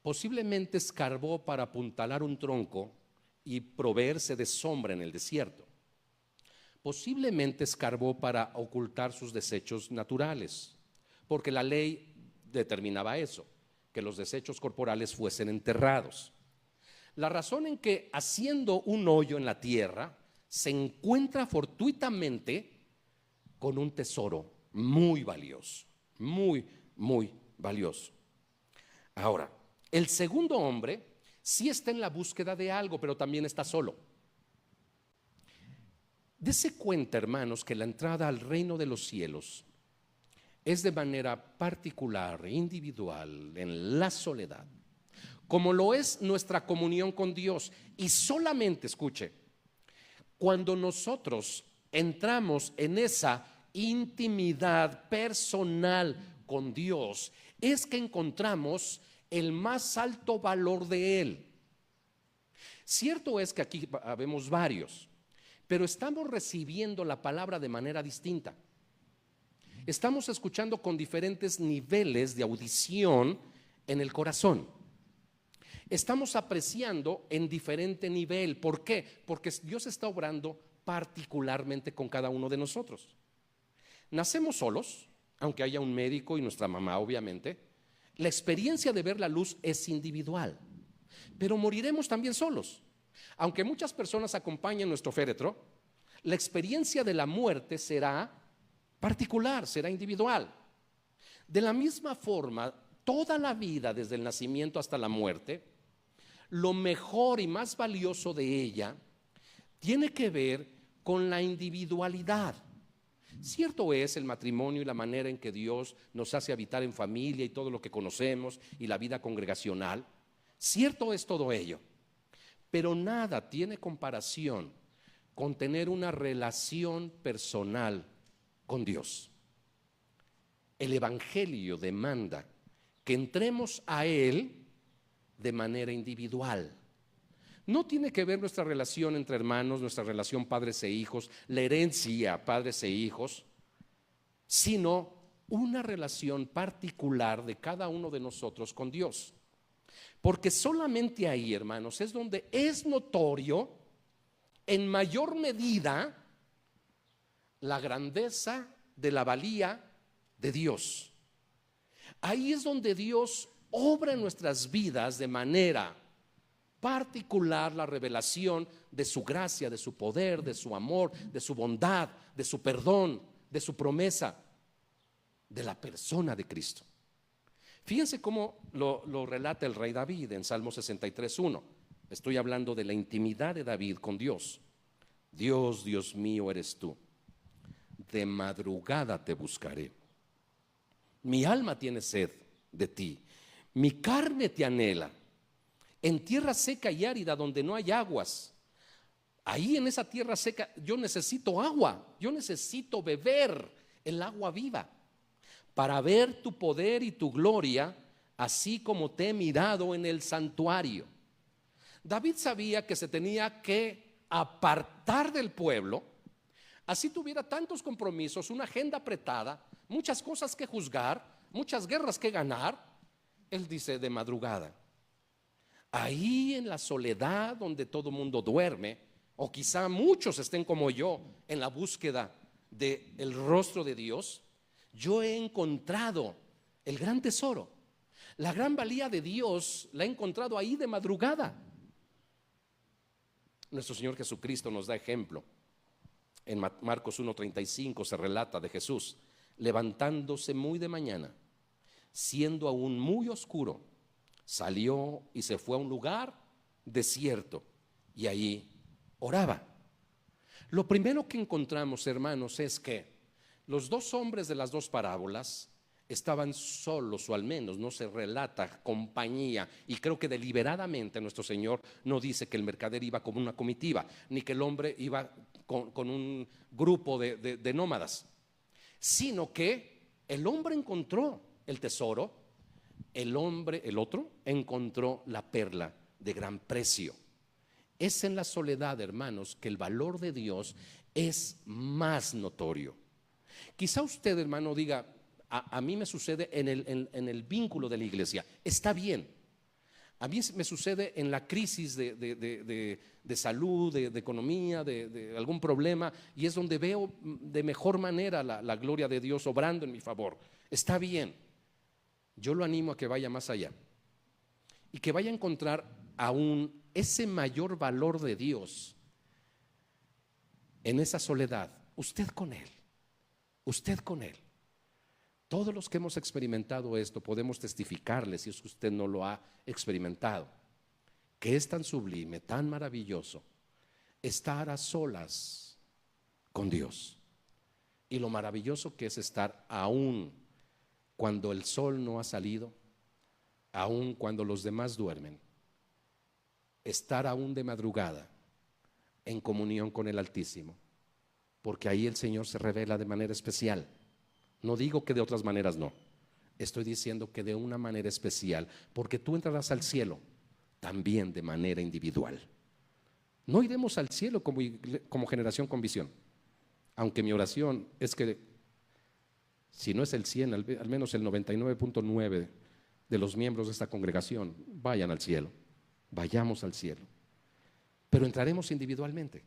posiblemente escarbó para apuntalar un tronco y proveerse de sombra en el desierto. Posiblemente escarbó para ocultar sus desechos naturales, porque la ley determinaba eso, que los desechos corporales fuesen enterrados. La razón en que haciendo un hoyo en la tierra se encuentra fortuitamente con un tesoro muy valioso, muy, muy valioso. Ahora, el segundo hombre sí está en la búsqueda de algo, pero también está solo. Dese cuenta, hermanos, que la entrada al reino de los cielos es de manera particular, individual, en la soledad, como lo es nuestra comunión con Dios. Y solamente, escuche, cuando nosotros entramos en esa intimidad personal con Dios, es que encontramos el más alto valor de Él. Cierto es que aquí vemos varios, pero estamos recibiendo la palabra de manera distinta. Estamos escuchando con diferentes niveles de audición en el corazón. Estamos apreciando en diferente nivel. ¿Por qué? Porque Dios está obrando particularmente con cada uno de nosotros. Nacemos solos, aunque haya un médico y nuestra mamá, obviamente. La experiencia de ver la luz es individual, pero moriremos también solos. Aunque muchas personas acompañen nuestro féretro, la experiencia de la muerte será particular, será individual. De la misma forma, toda la vida, desde el nacimiento hasta la muerte, lo mejor y más valioso de ella tiene que ver con la individualidad. Cierto es el matrimonio y la manera en que Dios nos hace habitar en familia y todo lo que conocemos y la vida congregacional. Cierto es todo ello, pero nada tiene comparación con tener una relación personal con Dios. El Evangelio demanda que entremos a Él de manera individual. No tiene que ver nuestra relación entre hermanos, nuestra relación padres e hijos, la herencia padres e hijos, sino una relación particular de cada uno de nosotros con Dios. Porque solamente ahí, hermanos, es donde es notorio en mayor medida la grandeza de la valía de Dios. Ahí es donde Dios obra en nuestras vidas de manera particular la revelación de su gracia, de su poder, de su amor, de su bondad, de su perdón, de su promesa, de la persona de Cristo. Fíjense cómo lo relata el rey David en Salmo 63:1. Estoy hablando de la intimidad de David con Dios. Dios, Dios mío, eres tú. De madrugada te buscaré. Mi alma tiene sed de ti. Mi carne te anhela. En tierra seca y árida donde no hay aguas. Ahí en esa tierra seca yo necesito agua. Yo necesito beber el agua viva para ver tu poder y tu gloria, así como te he mirado en el santuario. David sabía que se tenía que apartar del pueblo, así tuviera tantos compromisos, una agenda apretada, muchas cosas que juzgar, muchas guerras que ganar, él dice de madrugada, ahí en la soledad donde todo mundo duerme, o quizá muchos estén como yo en la búsqueda del rostro de Dios, yo he encontrado el gran tesoro. La gran valía de Dios la he encontrado ahí de madrugada. Nuestro Señor Jesucristo nos da ejemplo. En Marcos 1:35 se relata de Jesús levantándose muy de mañana, siendo aún muy oscuro, salió y se fue a un lugar desierto y allí oraba. Lo primero que encontramos, hermanos, es que los dos hombres de las dos parábolas estaban solos, o al menos no se relata compañía, y creo que deliberadamente nuestro Señor no dice que el mercader iba como una comitiva, ni que el hombre iba con un grupo de nómadas, sino que el hombre encontró el tesoro, el otro encontró la perla de gran precio. Es en la soledad, hermanos, que el valor de Dios es más notorio. Quizá usted, hermano, diga, a mí me sucede en el vínculo de la iglesia. Está bien. A mí me sucede en la crisis de salud, de economía, de algún problema, y es donde veo de mejor manera la gloria de Dios obrando en mi favor. Está bien. Yo lo animo a que vaya más allá y que vaya a encontrar aún ese mayor valor de Dios en esa soledad. Usted con Él. Usted con Él. Todos los que hemos experimentado esto podemos testificarle, si es que usted no lo ha experimentado, que es tan sublime, tan maravilloso estar a solas con Dios. Y lo maravilloso que es estar aún cuando el sol no ha salido, aún cuando los demás duermen, estar aún de madrugada en comunión con el Altísimo, porque ahí el Señor se revela de manera especial. No digo que de otras maneras no, estoy diciendo que de una manera especial, porque tú entrarás al cielo también de manera individual. No iremos al cielo como generación con visión, aunque mi oración es que si no es el 100, al menos el 99.9 de los miembros de esta congregación vayan al cielo, vayamos al cielo, pero entraremos individualmente.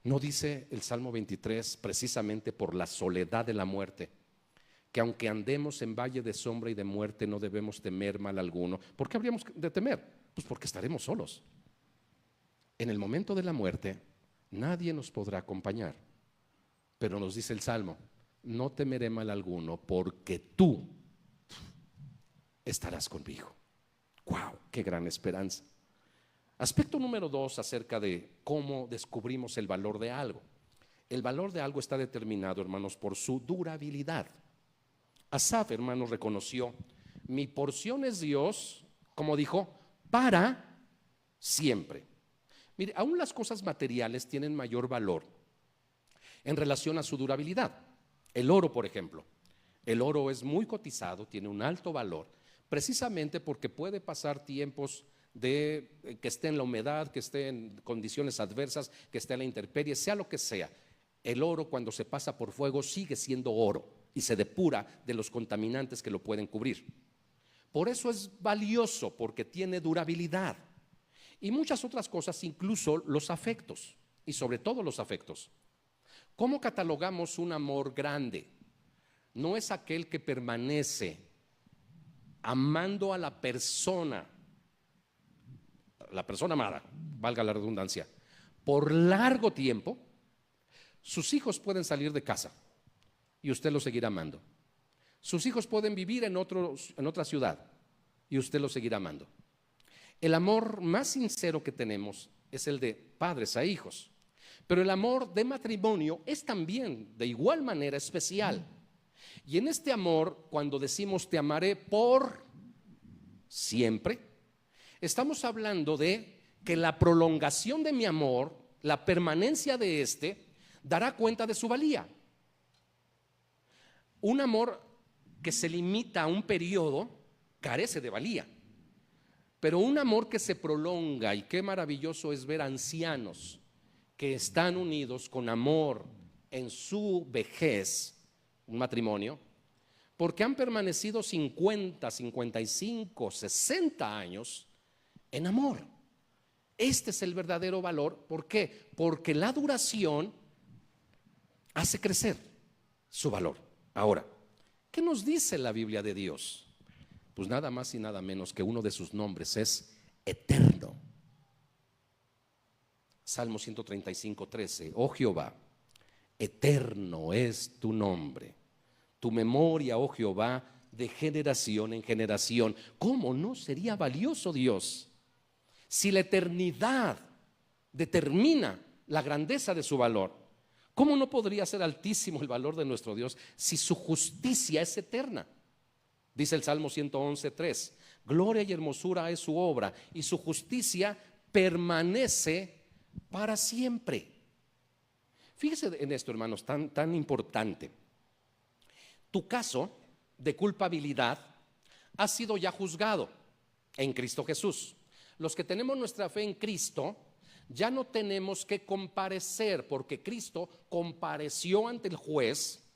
¿No dice el Salmo 23 precisamente por la soledad de la muerte, que aunque andemos en valle de sombra y de muerte no debemos temer mal alguno? ¿Por qué habríamos de temer? Pues porque estaremos solos. En el momento de la muerte nadie nos podrá acompañar, pero nos dice el Salmo, no temeré mal alguno porque tú estarás conmigo. ¡Wow! ¡Qué gran esperanza! Aspecto número 2 acerca de cómo descubrimos el valor de algo. El valor de algo está determinado, hermanos, por su durabilidad. Asaf, hermanos, reconoció, mi porción es Dios, como dijo, para siempre. Mire, aún las cosas materiales tienen mayor valor en relación a su durabilidad. El oro, por ejemplo. El oro es muy cotizado, tiene un alto valor, precisamente porque puede pasar tiempos que esté en la humedad, que esté en condiciones adversas, que esté en la intemperie, sea lo que sea. El oro, cuando se pasa por fuego, sigue siendo oro y se depura de los contaminantes que lo pueden cubrir. Por eso es valioso, porque tiene durabilidad. Y muchas otras cosas, incluso los afectos, y sobre todo los afectos. ¿Cómo catalogamos un amor grande? No es aquel que permanece amando a la persona amada, valga la redundancia, por largo tiempo. Sus hijos pueden salir de casa y usted los seguirá amando. Sus hijos pueden vivir en otra ciudad y usted los seguirá amando. El amor más sincero que tenemos es el de padres a hijos, pero el amor de matrimonio es también de igual manera especial. Y en este amor, cuando decimos te amaré por siempre, estamos hablando de que la prolongación de mi amor, la permanencia de este, dará cuenta de su valía. Un amor que se limita a un periodo carece de valía, pero un amor que se prolonga, y qué maravilloso es ver ancianos que están unidos con amor, en su vejez un matrimonio porque han permanecido 50, 55, 60 años en amor. Este es el verdadero valor. ¿Por qué? Porque la duración hace crecer su valor. Ahora, ¿qué nos dice la Biblia de Dios? Pues nada más y nada menos que uno de sus nombres es eterno. Salmo 135:13. Oh Jehová, eterno es tu nombre, tu memoria, oh Jehová, de generación en generación. ¿Cómo no sería valioso Dios si la eternidad determina la grandeza de su valor? ¿Cómo no podría ser altísimo el valor de nuestro Dios si su justicia es eterna? Dice el Salmo 111:3, gloria y hermosura es su obra y su justicia permanece para siempre. Fíjese en esto, hermanos, tan importante. Tu caso de culpabilidad ha sido ya juzgado en Cristo Jesús. Los que tenemos nuestra fe en Cristo ya no tenemos que comparecer, porque Cristo compareció ante el juez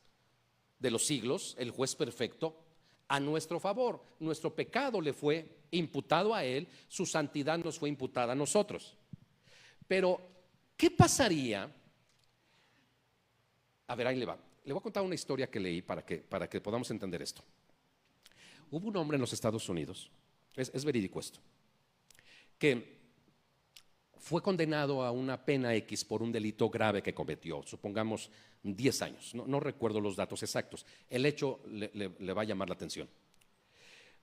de los siglos, el juez perfecto, a nuestro favor. Nuestro pecado le fue imputado a Él, su santidad nos fue imputada a nosotros. Pero, ¿qué pasaría? A ver, ahí le va. Le voy a contar una historia que leí para que podamos entender esto. Hubo un hombre en los Estados Unidos, es verídico esto, que fue condenado a una pena X por un delito grave que cometió, supongamos 10 años, no recuerdo los datos exactos. El hecho le va a llamar la atención.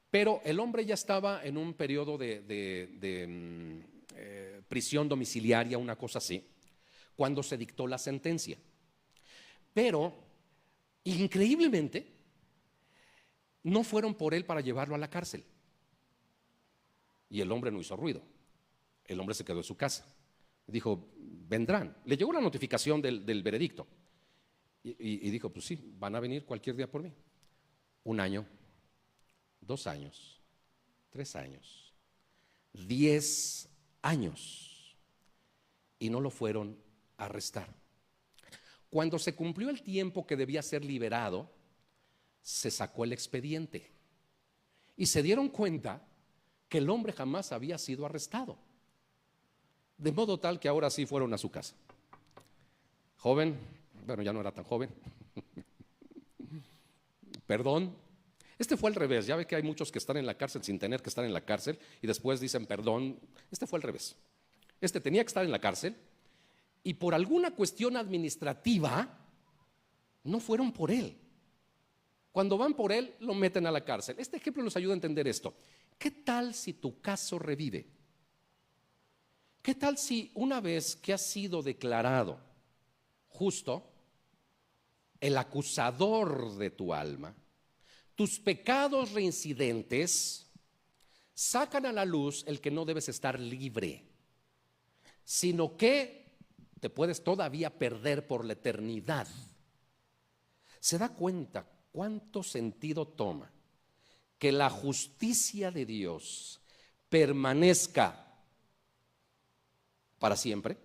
Pero el hombre ya estaba en un periodo de prisión domiciliaria, una cosa así, cuando se dictó la sentencia. Pero, increíblemente, no fueron por él para llevarlo a la cárcel. Y el hombre no hizo ruido. El hombre se quedó en su casa. Dijo, vendrán. Le llegó la notificación del veredicto. Y dijo, pues sí, van a venir cualquier día por mí. 1 año, 2 años, 3 años, 10 años. Y no lo fueron a arrestar. Cuando se cumplió el tiempo que debía ser liberado, se sacó el expediente. Y se dieron cuenta que el hombre jamás había sido arrestado. De modo tal que ahora sí fueron a su casa. Joven, bueno, ya no era tan joven. Perdón. Este fue al revés. Ya ve que hay muchos que están en la cárcel sin tener que estar en la cárcel y después dicen perdón. Este fue al revés. Este tenía que estar en la cárcel y por alguna cuestión administrativa no fueron por él. Cuando van por él, lo meten a la cárcel. Este ejemplo nos ayuda a entender esto. ¿Qué tal si tu caso revive? ¿Qué tal si una vez que has sido declarado justo, el acusador de tu alma, tus pecados reincidentes sacan a la luz el que no debes estar libre, sino que te puedes todavía perder por la eternidad? ¿Se da cuenta cuánto sentido toma que la justicia de Dios permanezca para siempre?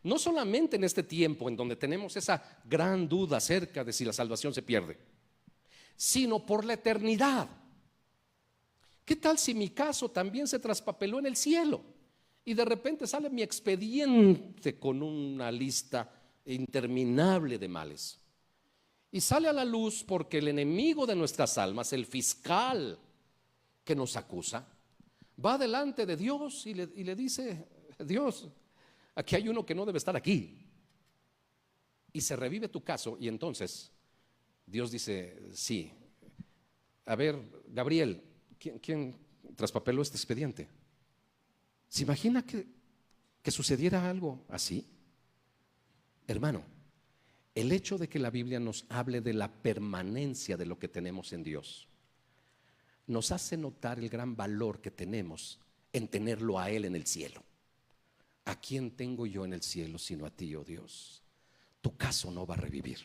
No solamente en este tiempo en donde tenemos esa gran duda acerca de si la salvación se pierde, sino por la eternidad. ¿Qué tal si mi caso también se traspapeló en el cielo y de repente sale mi expediente con una lista interminable de males? Y sale a la luz porque el enemigo de nuestras almas, el fiscal que nos acusa, va delante de Dios y le dice: Dios, aquí hay uno que no debe estar aquí. Y se revive tu caso y entonces Dios dice: sí, a ver, Gabriel, ¿quién traspapeló este expediente? ¿Se imagina que sucediera algo así? Hermano, el hecho de que la Biblia nos hable de la permanencia de lo que tenemos en Dios nos hace notar el gran valor que tenemos en tenerlo a Él en el cielo. ¿A quién tengo yo en el cielo sino a ti, oh Dios? Tu caso no va a revivir,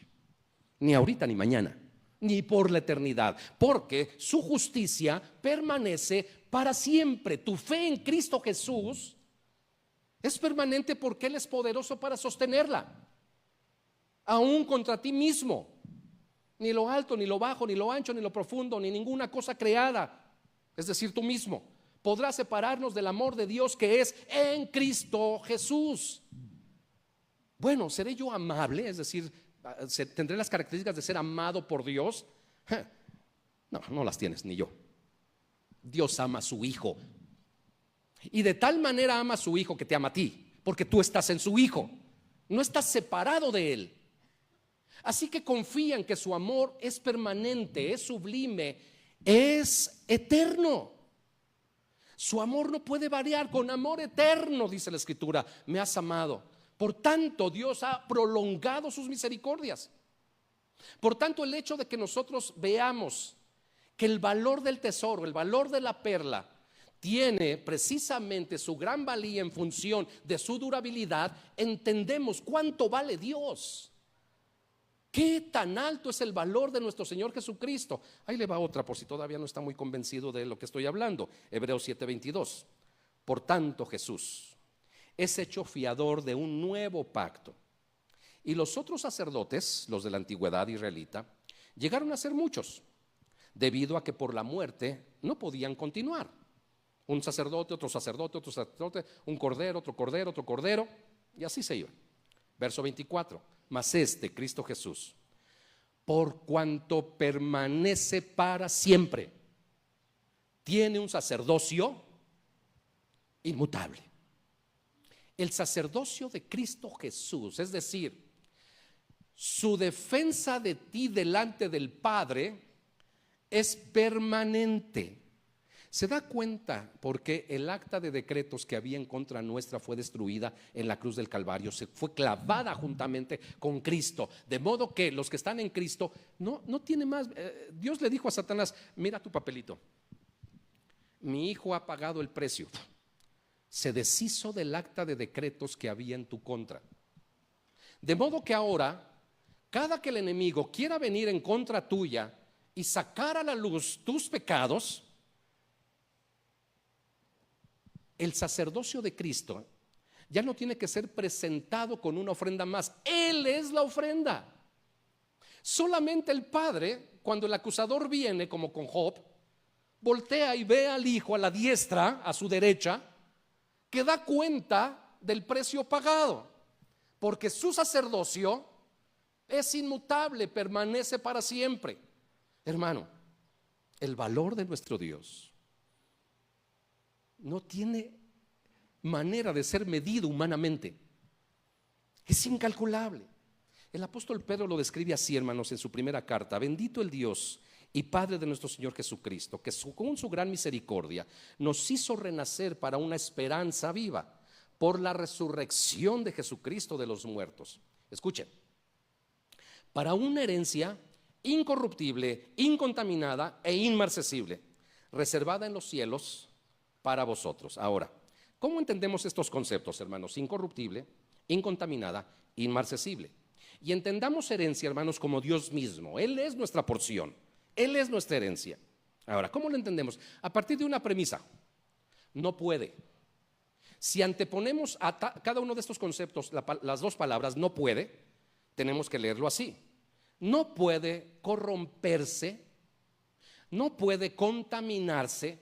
ni ahorita ni mañana, ni por la eternidad, porque su justicia permanece para siempre. Tu fe en Cristo Jesús es permanente porque Él es poderoso para sostenerla. aún contra ti mismo. Ni lo alto, ni lo bajo, ni lo ancho, ni lo profundo, ni ninguna cosa creada, es decir, tú mismo, podrá separarnos del amor de Dios que es en Cristo Jesús. Bueno, ¿seré yo amable? Es decir, ¿tendré las características de ser amado por Dios? No, no las tienes, ni yo. Dios ama a su Hijo. Y de tal manera ama a su Hijo que te ama a ti, porque tú estás en su Hijo, no estás separado de Él. Así que confía en que su amor es permanente, es sublime, es eterno. Su amor no puede variar. Con amor eterno, dice la Escritura, me has amado. Por tanto, Dios ha prolongado sus misericordias. Por tanto, el hecho de que nosotros veamos que el valor del tesoro, el valor de la perla, tiene precisamente su gran valía en función de su durabilidad, entendemos cuánto vale Dios. ¿Qué tan alto es el valor de nuestro Señor Jesucristo? Ahí le va otra por si todavía no está muy convencido de lo que estoy hablando. Hebreos 7:22. Por tanto, Jesús es hecho fiador de un nuevo pacto. Y los otros sacerdotes, los de la antigüedad israelita, llegaron a ser muchos, debido a que por la muerte no podían continuar. Un sacerdote, otro sacerdote, otro sacerdote, un cordero, otro cordero, otro cordero, y así se iba. Verso 24. Mas Cristo Jesús, por cuanto permanece para siempre, tiene un sacerdocio inmutable. El sacerdocio de Cristo Jesús, es decir, su defensa de ti delante del Padre, es permanente. ¿Se da cuenta por qué el acta de decretos que había en contra nuestra fue destruida en la cruz del Calvario? Se fue clavada juntamente con Cristo, de modo que los que están en Cristo no tiene más. Dios le dijo a Satanás: mira tu papelito, mi hijo ha pagado el precio. Se deshizo del acta de decretos que había en tu contra, de modo que ahora cada que el enemigo quiera venir en contra tuya y sacar a la luz tus pecados, el sacerdocio de Cristo ya no tiene que ser presentado con una ofrenda más. Él es la ofrenda. Solamente el Padre, cuando el acusador viene, como con Job, voltea y ve al Hijo a la diestra, a su derecha, que da cuenta del precio pagado, porque su sacerdocio es inmutable, permanece para siempre. Hermano, el valor de nuestro Dios no tiene manera de ser medido humanamente. Es incalculable. El apóstol Pedro lo describe así, hermanos, en su primera carta: bendito el Dios y Padre de nuestro Señor Jesucristo, que con su gran misericordia nos hizo renacer para una esperanza viva por la resurrección de Jesucristo de los muertos. Escuchen, para una herencia incorruptible, incontaminada e inmarcesible, reservada en los cielos para vosotros. Ahora, ¿cómo entendemos estos conceptos, hermanos? Incorruptible, incontaminada, inmarcesible. Y entendamos herencia, hermanos, como Dios mismo. Él es nuestra porción, Él es nuestra herencia. Ahora, ¿cómo lo entendemos? A partir de una premisa: no puede. Si anteponemos a cada uno de estos conceptos las dos palabras no puede, tenemos que leerlo así: no puede corromperse, no puede contaminarse,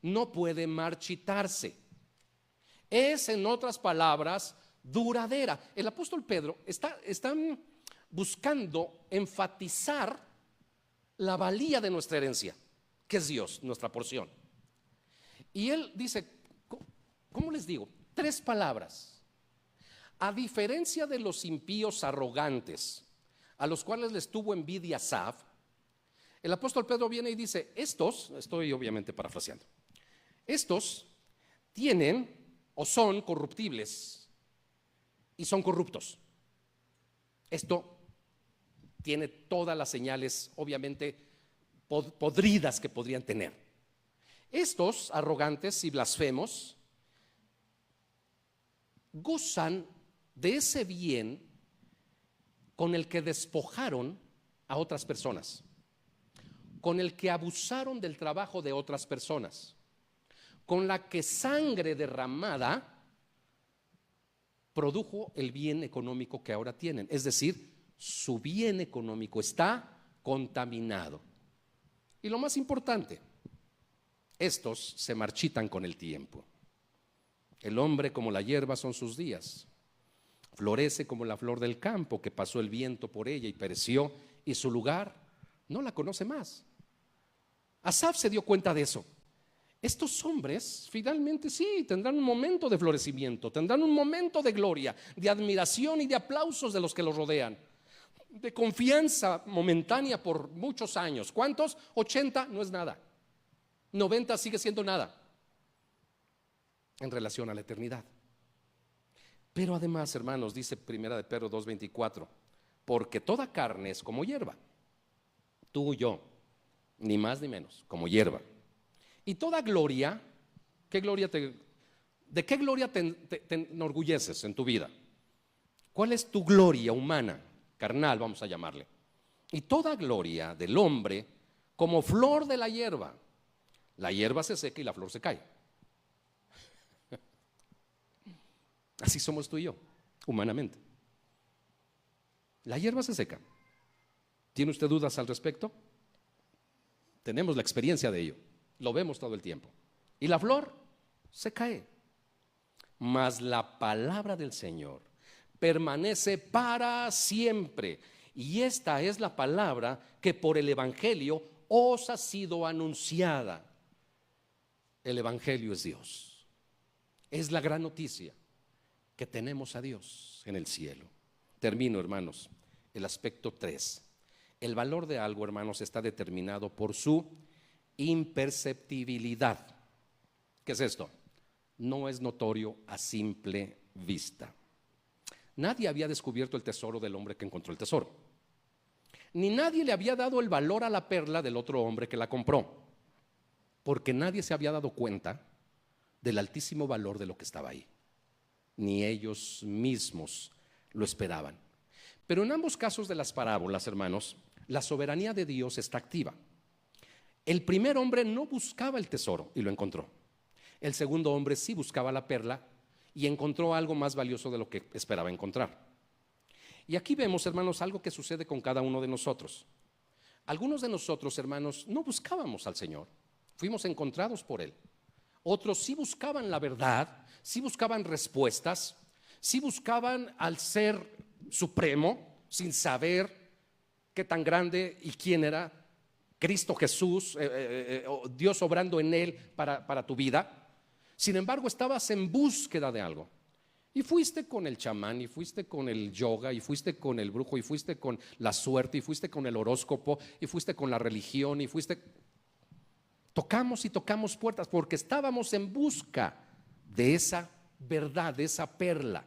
no puede marchitarse. Es, en otras palabras, duradera. El apóstol Pedro está buscando enfatizar la valía de nuestra herencia, que es Dios, nuestra porción. Y él dice, ¿cómo les digo? 3 palabras. A diferencia de los impíos arrogantes, a los cuales les tuvo envidia Asaf, el apóstol Pedro viene y dice: estos, estoy obviamente parafraseando, estos tienen o son corruptibles y son corruptos. Esto tiene todas las señales, obviamente, podridas que podrían tener. Estos arrogantes y blasfemos gozan de ese bien con el que despojaron a otras personas, con el que abusaron del trabajo de otras personas, con la que sangre derramada produjo el bien económico que ahora tienen, es decir, su bien económico está contaminado. Y lo más importante, estos se marchitan con el tiempo. El hombre como la hierba son sus días. Florece como la flor del campo que pasó el viento por ella y pereció, y su lugar no la conoce más. Asaf se dio cuenta de eso. Estos hombres finalmente sí tendrán un momento de florecimiento, tendrán un momento de gloria, de admiración y de aplausos de los que los rodean, de confianza momentánea por muchos años. ¿Cuántos? 80 no es nada. 90 sigue siendo nada en relación a la eternidad. Pero además, hermanos, dice Primera de Pedro 2:24, porque toda carne es como hierba, tú y yo, ni más ni menos, como hierba. Y toda gloria, ¿de qué gloria te enorgulleces en tu vida? ¿Cuál es tu gloria humana, carnal, vamos a llamarle? Y toda gloria del hombre como flor de la hierba. La hierba se seca y la flor se cae. Así somos tú y yo, humanamente. La hierba se seca. ¿Tiene usted dudas al respecto? Tenemos la experiencia de ello. Lo vemos todo el tiempo. Y la flor se cae. Mas la palabra del Señor permanece para siempre. Y esta es la palabra que por el Evangelio os ha sido anunciada. El Evangelio es Dios. Es la gran noticia que tenemos a Dios en el cielo. Termino, hermanos, el aspecto 3. El valor de algo, hermanos, está determinado por su imperceptibilidad. ¿Qué es esto? No es notorio a simple vista. Nadie había descubierto el tesoro del hombre que encontró el tesoro, ni nadie le había dado el valor a la perla del otro hombre que la compró, porque nadie se había dado cuenta del altísimo valor de lo que estaba ahí, ni ellos mismos lo esperaban. Pero en ambos casos de las parábolas, hermanos, la soberanía de Dios está activa. El primer hombre no buscaba el tesoro y lo encontró. El segundo hombre sí buscaba la perla y encontró algo más valioso de lo que esperaba encontrar. Y aquí vemos, hermanos, algo que sucede con cada uno de nosotros. Algunos de nosotros, hermanos, no buscábamos al Señor, fuimos encontrados por Él. Otros sí buscaban la verdad, sí buscaban respuestas, sí buscaban al Ser Supremo, sin saber qué tan grande y quién era Cristo Jesús, Dios obrando en Él para tu vida. Sin embargo, estabas en búsqueda de algo. Y fuiste con el chamán, y fuiste con el yoga, y fuiste con el brujo, y fuiste con la suerte, y fuiste con el horóscopo, y fuiste con la religión, y fuiste... Tocamos y tocamos puertas porque estábamos en busca de esa verdad, de esa perla.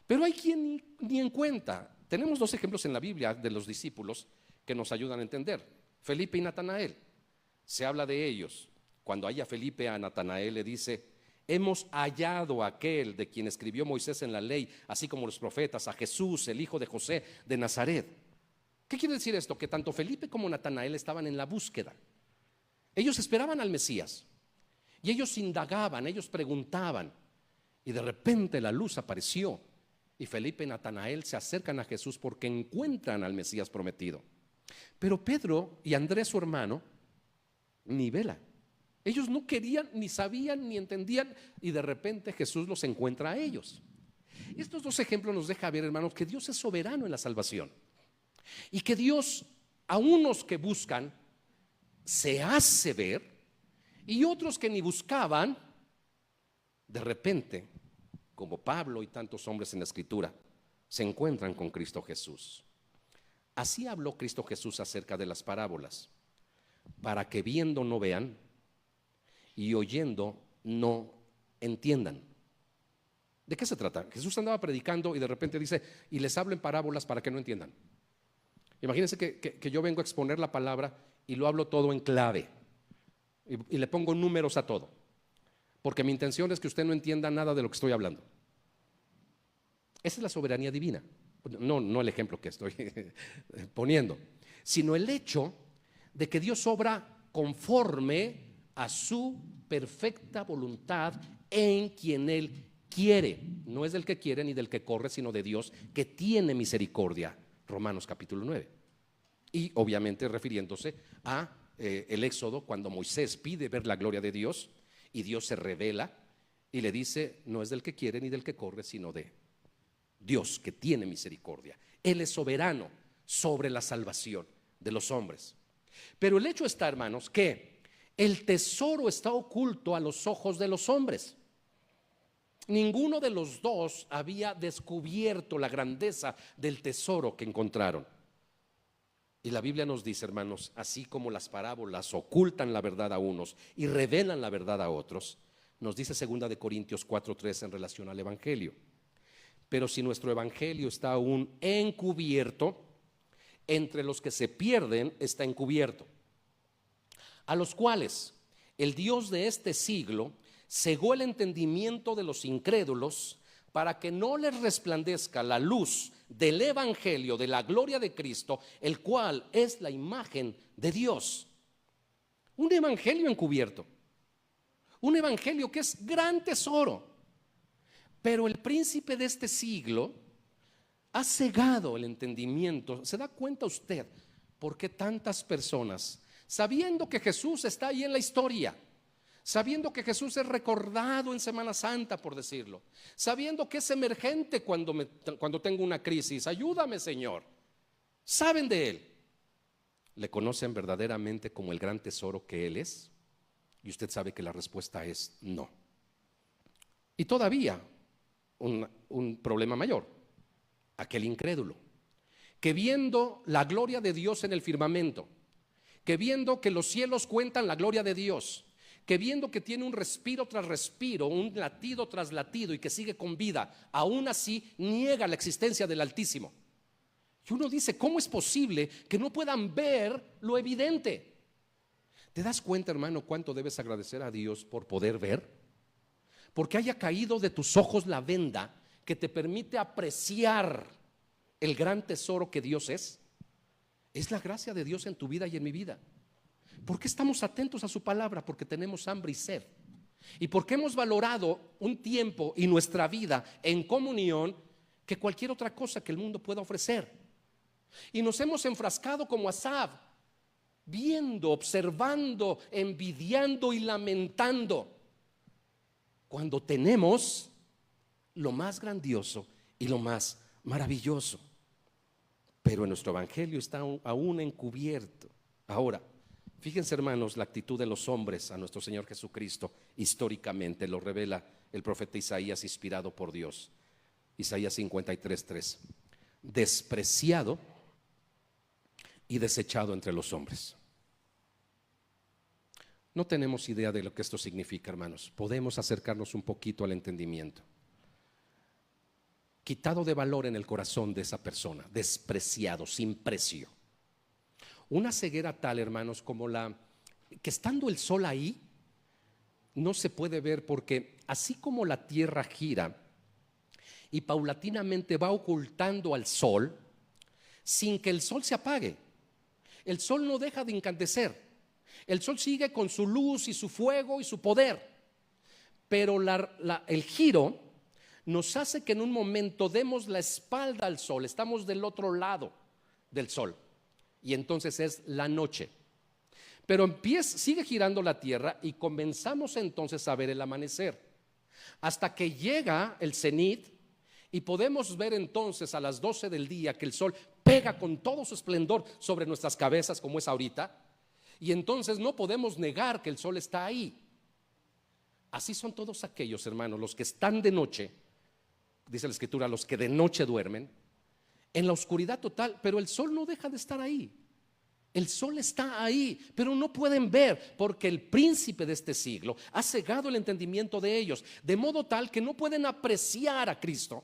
Pero hay quien ni en cuenta. Tenemos dos ejemplos en la Biblia de los discípulos que nos ayudan a entender. Felipe y Natanael. Se habla de ellos. Cuando halla Felipe a Natanael le dice: hemos hallado a aquel de quien escribió Moisés en la ley, así como los profetas, a Jesús, el hijo de José de Nazaret. ¿Qué quiere decir esto? Que tanto Felipe como Natanael estaban en la búsqueda. Ellos esperaban al Mesías y ellos indagaban, ellos preguntaban, y de repente la luz apareció y Felipe y Natanael se acercan a Jesús porque encuentran al Mesías prometido. Pero Pedro y Andrés, su hermano, ni vela. Ellos no querían, ni sabían, ni entendían, y de repente Jesús los encuentra a ellos. Estos dos ejemplos nos dejan ver, hermanos, que Dios es soberano en la salvación y que Dios a unos que buscan se hace ver, y otros que ni buscaban, de repente, como Pablo y tantos hombres en la Escritura, se encuentran con Cristo Jesús. Así habló Cristo Jesús acerca de las parábolas, para que viendo no vean y oyendo no entiendan. ¿De qué se trata? Jesús andaba predicando y de repente dice: y les hablo en parábolas para que no entiendan. Imagínense que yo vengo a exponer la palabra y lo hablo todo en clave y le pongo números a todo, porque mi intención es que usted no entienda nada de lo que estoy hablando. Esa es la soberanía divina. No el ejemplo que estoy poniendo, sino el hecho de que Dios obra conforme a su perfecta voluntad en quien Él quiere. No es del que quiere ni del que corre, sino de Dios que tiene misericordia Romanos capítulo 9. Y obviamente refiriéndose a el Éxodo, cuando Moisés pide ver la gloria de Dios y Dios se revela y le dice: no es del que quiere ni del que corre, sino de Dios, que tiene misericordia. Él es soberano sobre la salvación de los hombres. Pero el hecho está, hermanos, que el tesoro está oculto a los ojos de los hombres. Ninguno de los dos había descubierto la grandeza del tesoro que encontraron. Y la Biblia nos dice, hermanos, así como las parábolas ocultan la verdad a unos y revelan la verdad a otros, nos dice 2 de Corintios 4:3 en relación al evangelio: pero si nuestro evangelio está aún encubierto, entre los que se pierden está encubierto, a los cuales el Dios de este siglo cegó el entendimiento de los incrédulos, para que no les resplandezca la luz del evangelio de la gloria de Cristo, el cual es la imagen de Dios. Un evangelio encubierto, un evangelio que es gran tesoro. Pero el príncipe de este siglo ha cegado el entendimiento. ¿Se da cuenta usted por qué tantas personas, sabiendo que Jesús está ahí en la historia, sabiendo que Jesús es recordado en Semana Santa, por decirlo, sabiendo que es emergente cuando tengo una crisis, ayúdame, Señor, saben de Él, le conocen verdaderamente como el gran tesoro que Él es? Y usted sabe que la respuesta es no. Y todavía un problema mayor: aquel incrédulo que, viendo la gloria de Dios en el firmamento, que viendo que los cielos cuentan la gloria de Dios, que viendo que tiene un respiro tras respiro, un latido tras latido, y que sigue con vida, aún así niega la existencia del Altísimo. Y uno dice: ¿cómo es posible que no puedan ver lo evidente? ¿Te das cuenta, hermano, cuánto debes agradecer a Dios por poder ver? Porque haya caído de tus ojos la venda que te permite apreciar el gran tesoro que Dios es. Es la gracia de Dios en tu vida y en mi vida. ¿Por qué estamos atentos a su palabra? Porque tenemos hambre y sed. Y porque hemos valorado un tiempo y nuestra vida en comunión que cualquier otra cosa que el mundo pueda ofrecer. Y nos hemos enfrascado como Asaf, viendo, observando, envidiando y lamentando, cuando tenemos lo más grandioso y lo más maravilloso. Pero en nuestro evangelio está aún encubierto. Ahora, fíjense, hermanos, la actitud de los hombres a nuestro Señor Jesucristo históricamente lo revela el profeta Isaías, inspirado por Dios. Isaías 53:3: despreciado y desechado entre los hombres. No tenemos idea de lo que esto significa, hermanos. Podemos acercarnos un poquito al entendimiento. Quitado de valor en el corazón de esa persona, despreciado, sin precio. Una ceguera tal, hermanos, como la que, estando el sol ahí, no se puede ver, porque así como la tierra gira y paulatinamente va ocultando al sol, sin que el sol se apague, el sol no deja de incandescer. El sol sigue con su luz y su fuego y su poder, pero el giro nos hace que en un momento demos la espalda al sol, estamos del otro lado del sol, y entonces es la noche. Pero sigue girando la tierra y comenzamos entonces a ver el amanecer, hasta que llega el cenit y podemos ver entonces a las 12 del día que el sol pega con todo su esplendor sobre nuestras cabezas, como es ahorita. Y entonces no podemos negar que el sol está ahí. Así son todos aquellos, hermanos, los que están de noche, dice la Escritura, los que de noche duermen, en la oscuridad total, pero el sol no deja de estar ahí. El sol está ahí, pero no pueden ver, porque el príncipe de este siglo ha cegado el entendimiento de ellos, de modo tal que no pueden apreciar a Cristo,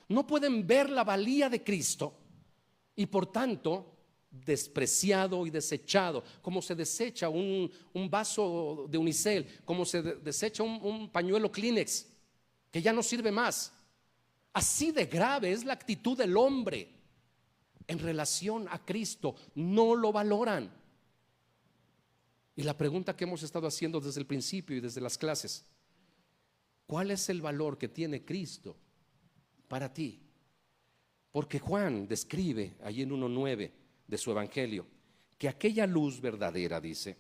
no pueden ver la valía de Cristo, y por tanto despreciado y desechado, como se desecha un vaso de unicel, como se desecha un pañuelo Kleenex que ya no sirve más. Así de grave es la actitud del hombre en relación a Cristo. No lo valoran. Y la pregunta que hemos estado haciendo desde el principio y desde las clases: ¿cuál es el valor que tiene Cristo para ti? Porque Juan describe allí en 1:9 de su evangelio que aquella luz verdadera, dice,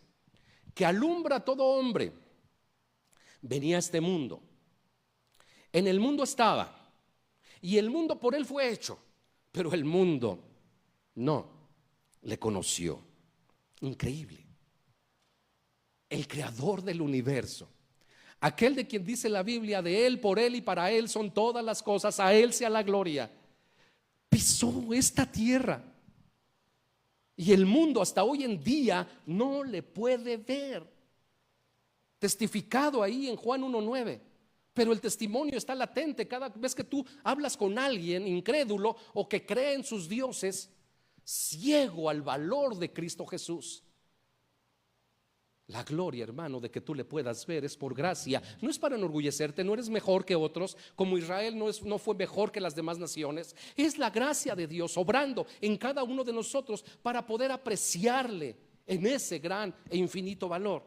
que alumbra a todo hombre, venía a este mundo. En el mundo estaba, y el mundo por él fue hecho, pero el mundo no le conoció. Increíble. El creador del universo, aquel de quien dice la Biblia, de él, por él y para él son todas las cosas, a él sea la gloria, pisó esta tierra. Y el mundo hasta hoy en día no le puede ver. Testificado ahí en Juan 1:9. Pero el testimonio está latente cada vez que tú hablas con alguien incrédulo o que cree en sus dioses, ciego al valor de Cristo Jesús. La gloria, hermano, de que tú le puedas ver es por gracia. No es para enorgullecerte, no eres mejor que otros, como Israel no fue mejor que las demás naciones. Es la gracia de Dios obrando en cada uno de nosotros para poder apreciarle en ese gran e infinito valor.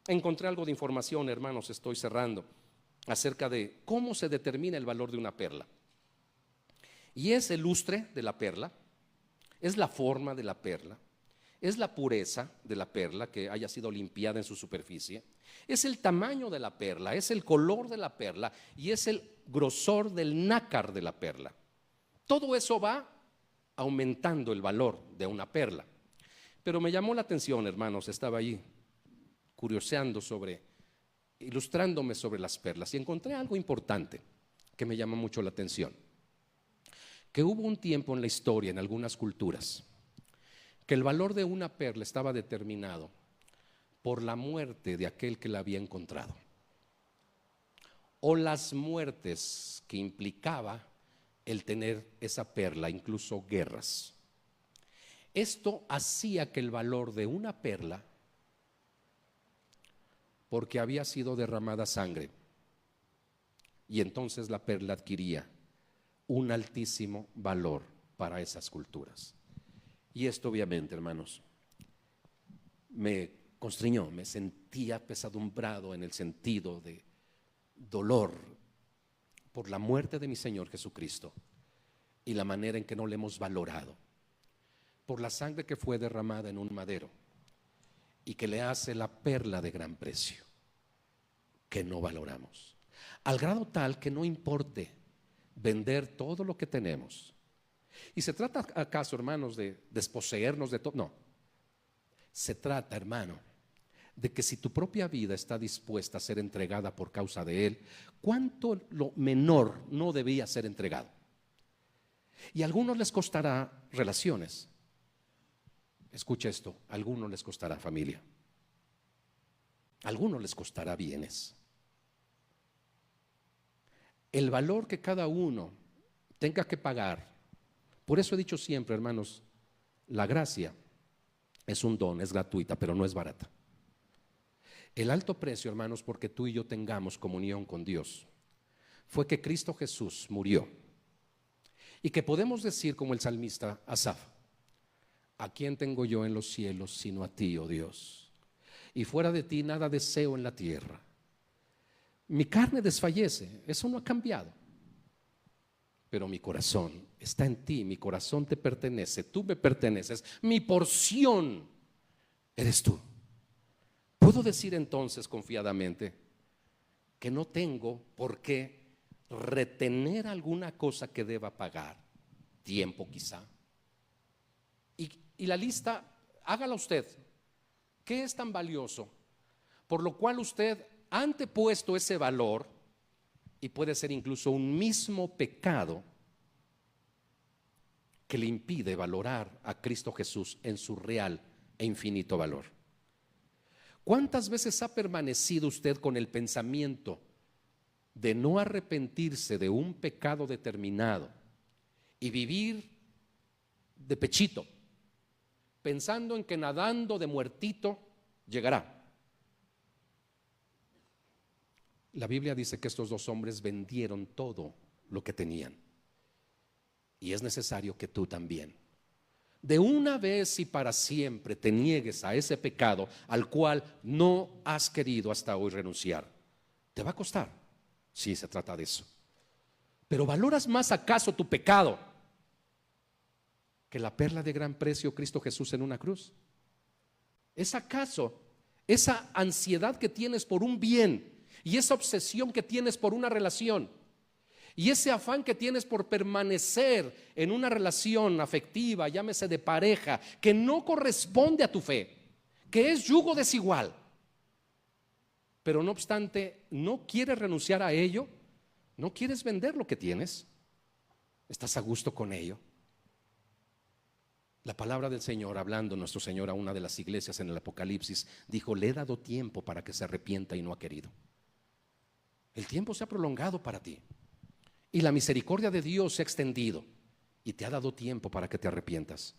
Encontré algo de información, hermanos, estoy cerrando, acerca de cómo se determina el valor de una perla. Y es el lustre de la perla, es la forma de la perla, es la pureza de la perla que haya sido limpiada en su superficie, es el tamaño de la perla, es el color de la perla y es el grosor del nácar de la perla. Todo eso va aumentando el valor de una perla. Pero me llamó la atención, hermanos, estaba ahí curioseando ilustrándome sobre las perlas y encontré algo importante que me llama mucho la atención. Que hubo un tiempo en la historia, en algunas culturas, que el valor de una perla estaba determinado por la muerte de aquel que la había encontrado, o las muertes que implicaba el tener esa perla, incluso guerras. Esto hacía que el valor de una perla, porque había sido derramada sangre, y entonces la perla adquiría un altísimo valor para esas culturas. Y esto obviamente, hermanos, me constriñó, me sentía pesadumbrado en el sentido de dolor por la muerte de mi Señor Jesucristo y la manera en que no le hemos valorado, por la sangre que fue derramada en un madero y que le hace la perla de gran precio, que no valoramos, al grado tal que no importe vender todo lo que tenemos. ¿Y se trata acaso, hermanos, de desposeernos de todo? No. Se trata, hermano, de que si tu propia vida está dispuesta a ser entregada por causa de Él, ¿cuánto lo menor no debía ser entregado? Y a algunos les costará relaciones. Escucha esto, a algunos les costará familia. A algunos les costará bienes. El valor que cada uno tenga que pagar. Por eso he dicho siempre, hermanos, la gracia es un don, es gratuita, pero no es barata. El alto precio, hermanos, porque tú y yo tengamos comunión con Dios, fue que Cristo Jesús murió. Y que podemos decir como el salmista Asaf: ¿a quién tengo yo en los cielos sino a ti, oh Dios? Y fuera de ti nada deseo en la tierra. Mi carne desfallece, eso no ha cambiado, pero mi corazón está en ti, mi corazón te pertenece, tú me perteneces, mi porción eres tú. Puedo decir entonces confiadamente que no tengo por qué retener alguna cosa que deba pagar, tiempo quizá. Y la lista, hágala usted. ¿Qué es tan valioso por lo cual usted ha antepuesto ese valor? Y puede ser incluso un mismo pecado que le impide valorar a Cristo Jesús en su real e infinito valor. ¿Cuántas veces ha permanecido usted con el pensamiento de no arrepentirse de un pecado determinado y vivir de pechito, pensando en que nadando de muertito llegará? La Biblia dice que estos dos hombres vendieron todo lo que tenían. Y es necesario que tú también, de una vez y para siempre, te niegues a ese pecado al cual no has querido hasta hoy renunciar. Te va a costar, sí, se trata de eso. Pero ¿valoras más acaso tu pecado que la perla de gran precio, Cristo Jesús en una cruz? ¿Es acaso esa ansiedad que tienes por un bien y esa obsesión que tienes por una relación y ese afán que tienes por permanecer en una relación afectiva, llámese de pareja, que no corresponde a tu fe, que es yugo desigual, pero no obstante no quieres renunciar a ello? ¿No quieres vender lo que tienes? ¿Estás a gusto con ello? La palabra del Señor, hablando nuestro Señor a una de las iglesias en el Apocalipsis, dijo: le he dado tiempo para que se arrepienta y no ha querido. El tiempo se ha prolongado para ti y la misericordia de Dios se ha extendido y te ha dado tiempo para que te arrepientas.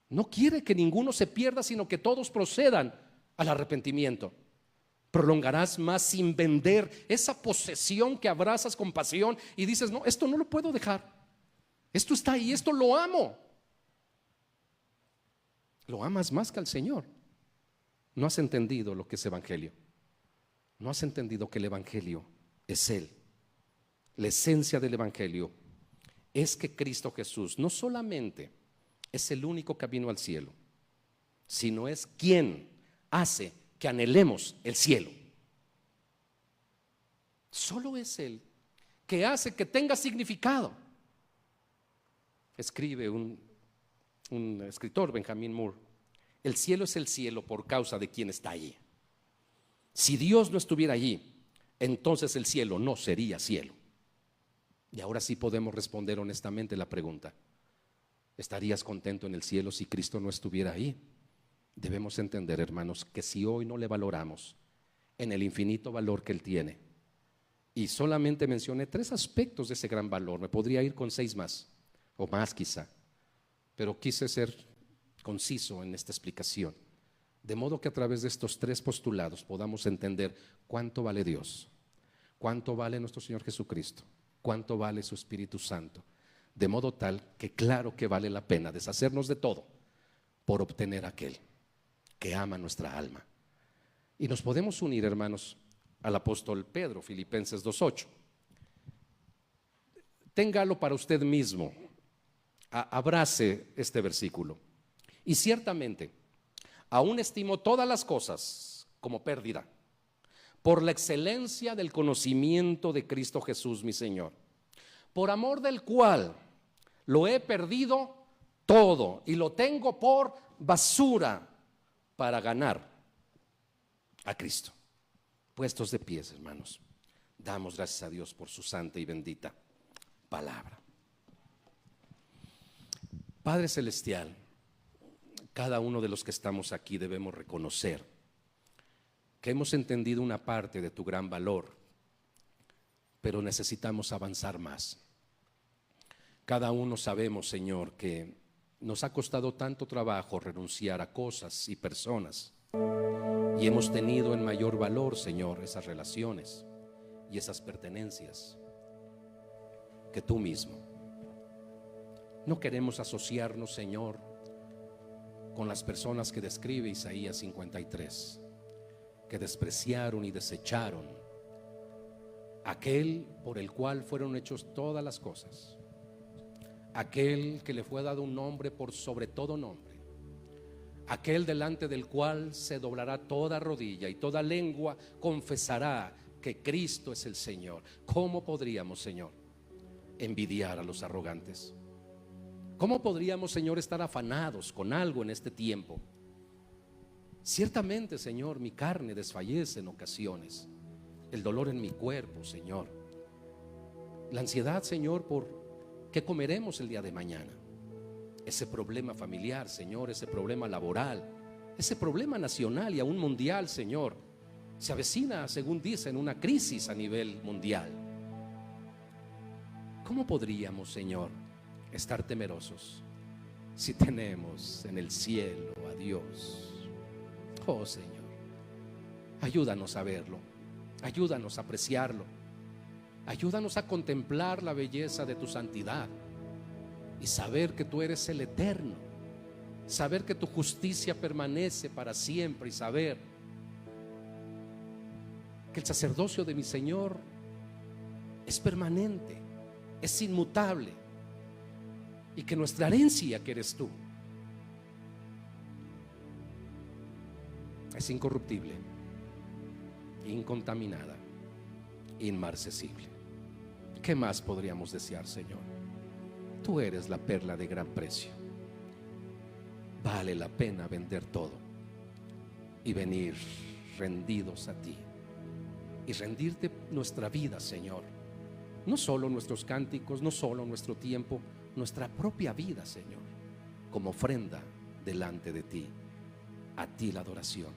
No quiere que ninguno se pierda, sino que todos procedan al arrepentimiento. Prolongarás más sin vender esa posesión que abrazas con pasión y dices: no, esto no lo puedo dejar, esto está ahí, esto lo amo. Lo amas más que al Señor. No has entendido lo que es evangelio. No has entendido que el evangelio es Él. La esencia del evangelio es que Cristo Jesús no solamente es el único camino al cielo, sino es quien hace que anhelemos el cielo. Solo es Él que hace que tenga significado. Escribe un escritor, Benjamin Moore: el cielo es el cielo por causa de quien está allí. Si Dios no estuviera allí, entonces el cielo no sería cielo. Y ahora sí podemos responder honestamente la pregunta: ¿estarías contento en el cielo si Cristo no estuviera ahí? Debemos entender, hermanos, que si hoy no le valoramos en el infinito valor que Él tiene, y solamente mencioné 3 aspectos de ese gran valor, me podría ir con 6 más, o más quizá, pero quise ser conciso en esta explicación, de modo que a través de estos 3 postulados podamos entender cuánto vale Dios, cuánto vale nuestro Señor Jesucristo, cuánto vale su Espíritu Santo, de modo tal que claro que vale la pena deshacernos de todo por obtener aquel que ama nuestra alma. Y nos podemos unir, hermanos, al apóstol Pedro, Filipenses 2:8. Téngalo para usted mismo, abrace este versículo. Y ciertamente, aún estimo todas las cosas como pérdida, por la excelencia del conocimiento de Cristo Jesús mi Señor, por amor del cual lo he perdido todo y lo tengo por basura para ganar a Cristo. Puestos de pies, hermanos, damos gracias a Dios por su santa y bendita palabra. Padre celestial, cada uno de los que estamos aquí debemos reconocer que hemos entendido una parte de tu gran valor, pero necesitamos avanzar más. Cada uno sabemos, Señor, que nos ha costado tanto trabajo renunciar a cosas y personas, y hemos tenido en mayor valor, Señor, esas relaciones y esas pertenencias que tú mismo. No queremos asociarnos, Señor, con las personas que describe Isaías 53, que despreciaron y desecharon aquel por el cual fueron hechos todas las cosas, aquel que le fue dado un nombre por sobre todo nombre, aquel delante del cual se doblará toda rodilla y toda lengua confesará que Cristo es el Señor. ¿Cómo podríamos, Señor, envidiar a los arrogantes? ¿Cómo podríamos, Señor, estar afanados con algo en este tiempo? Ciertamente, Señor, mi carne desfallece en ocasiones, el dolor en mi cuerpo, Señor, la ansiedad, Señor, por qué comeremos el día de mañana, ese problema familiar, Señor, ese problema laboral, ese problema nacional y aún mundial, Señor, se avecina, según dicen, una crisis a nivel mundial. ¿Cómo podríamos, Señor, estar temerosos si tenemos en el cielo a Dios? Oh Señor, ayúdanos a verlo, ayúdanos a apreciarlo, ayúdanos a contemplar la belleza de tu santidad y saber que tú eres el eterno, saber que tu justicia permanece para siempre y saber que el sacerdocio de mi Señor es permanente, es inmutable. y que nuestra herencia, que eres tú, es incorruptible, incontaminada, inmarcesible. ¿Qué más podríamos desear, Señor? Tú eres la perla de gran precio. Vale la pena vender todo y venir rendidos a ti y rendirte nuestra vida, Señor. No solo nuestros cánticos, no solo nuestro tiempo, nuestra propia vida, Señor, como ofrenda delante de ti. A ti la adoración,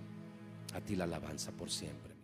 a ti la alabanza por siempre.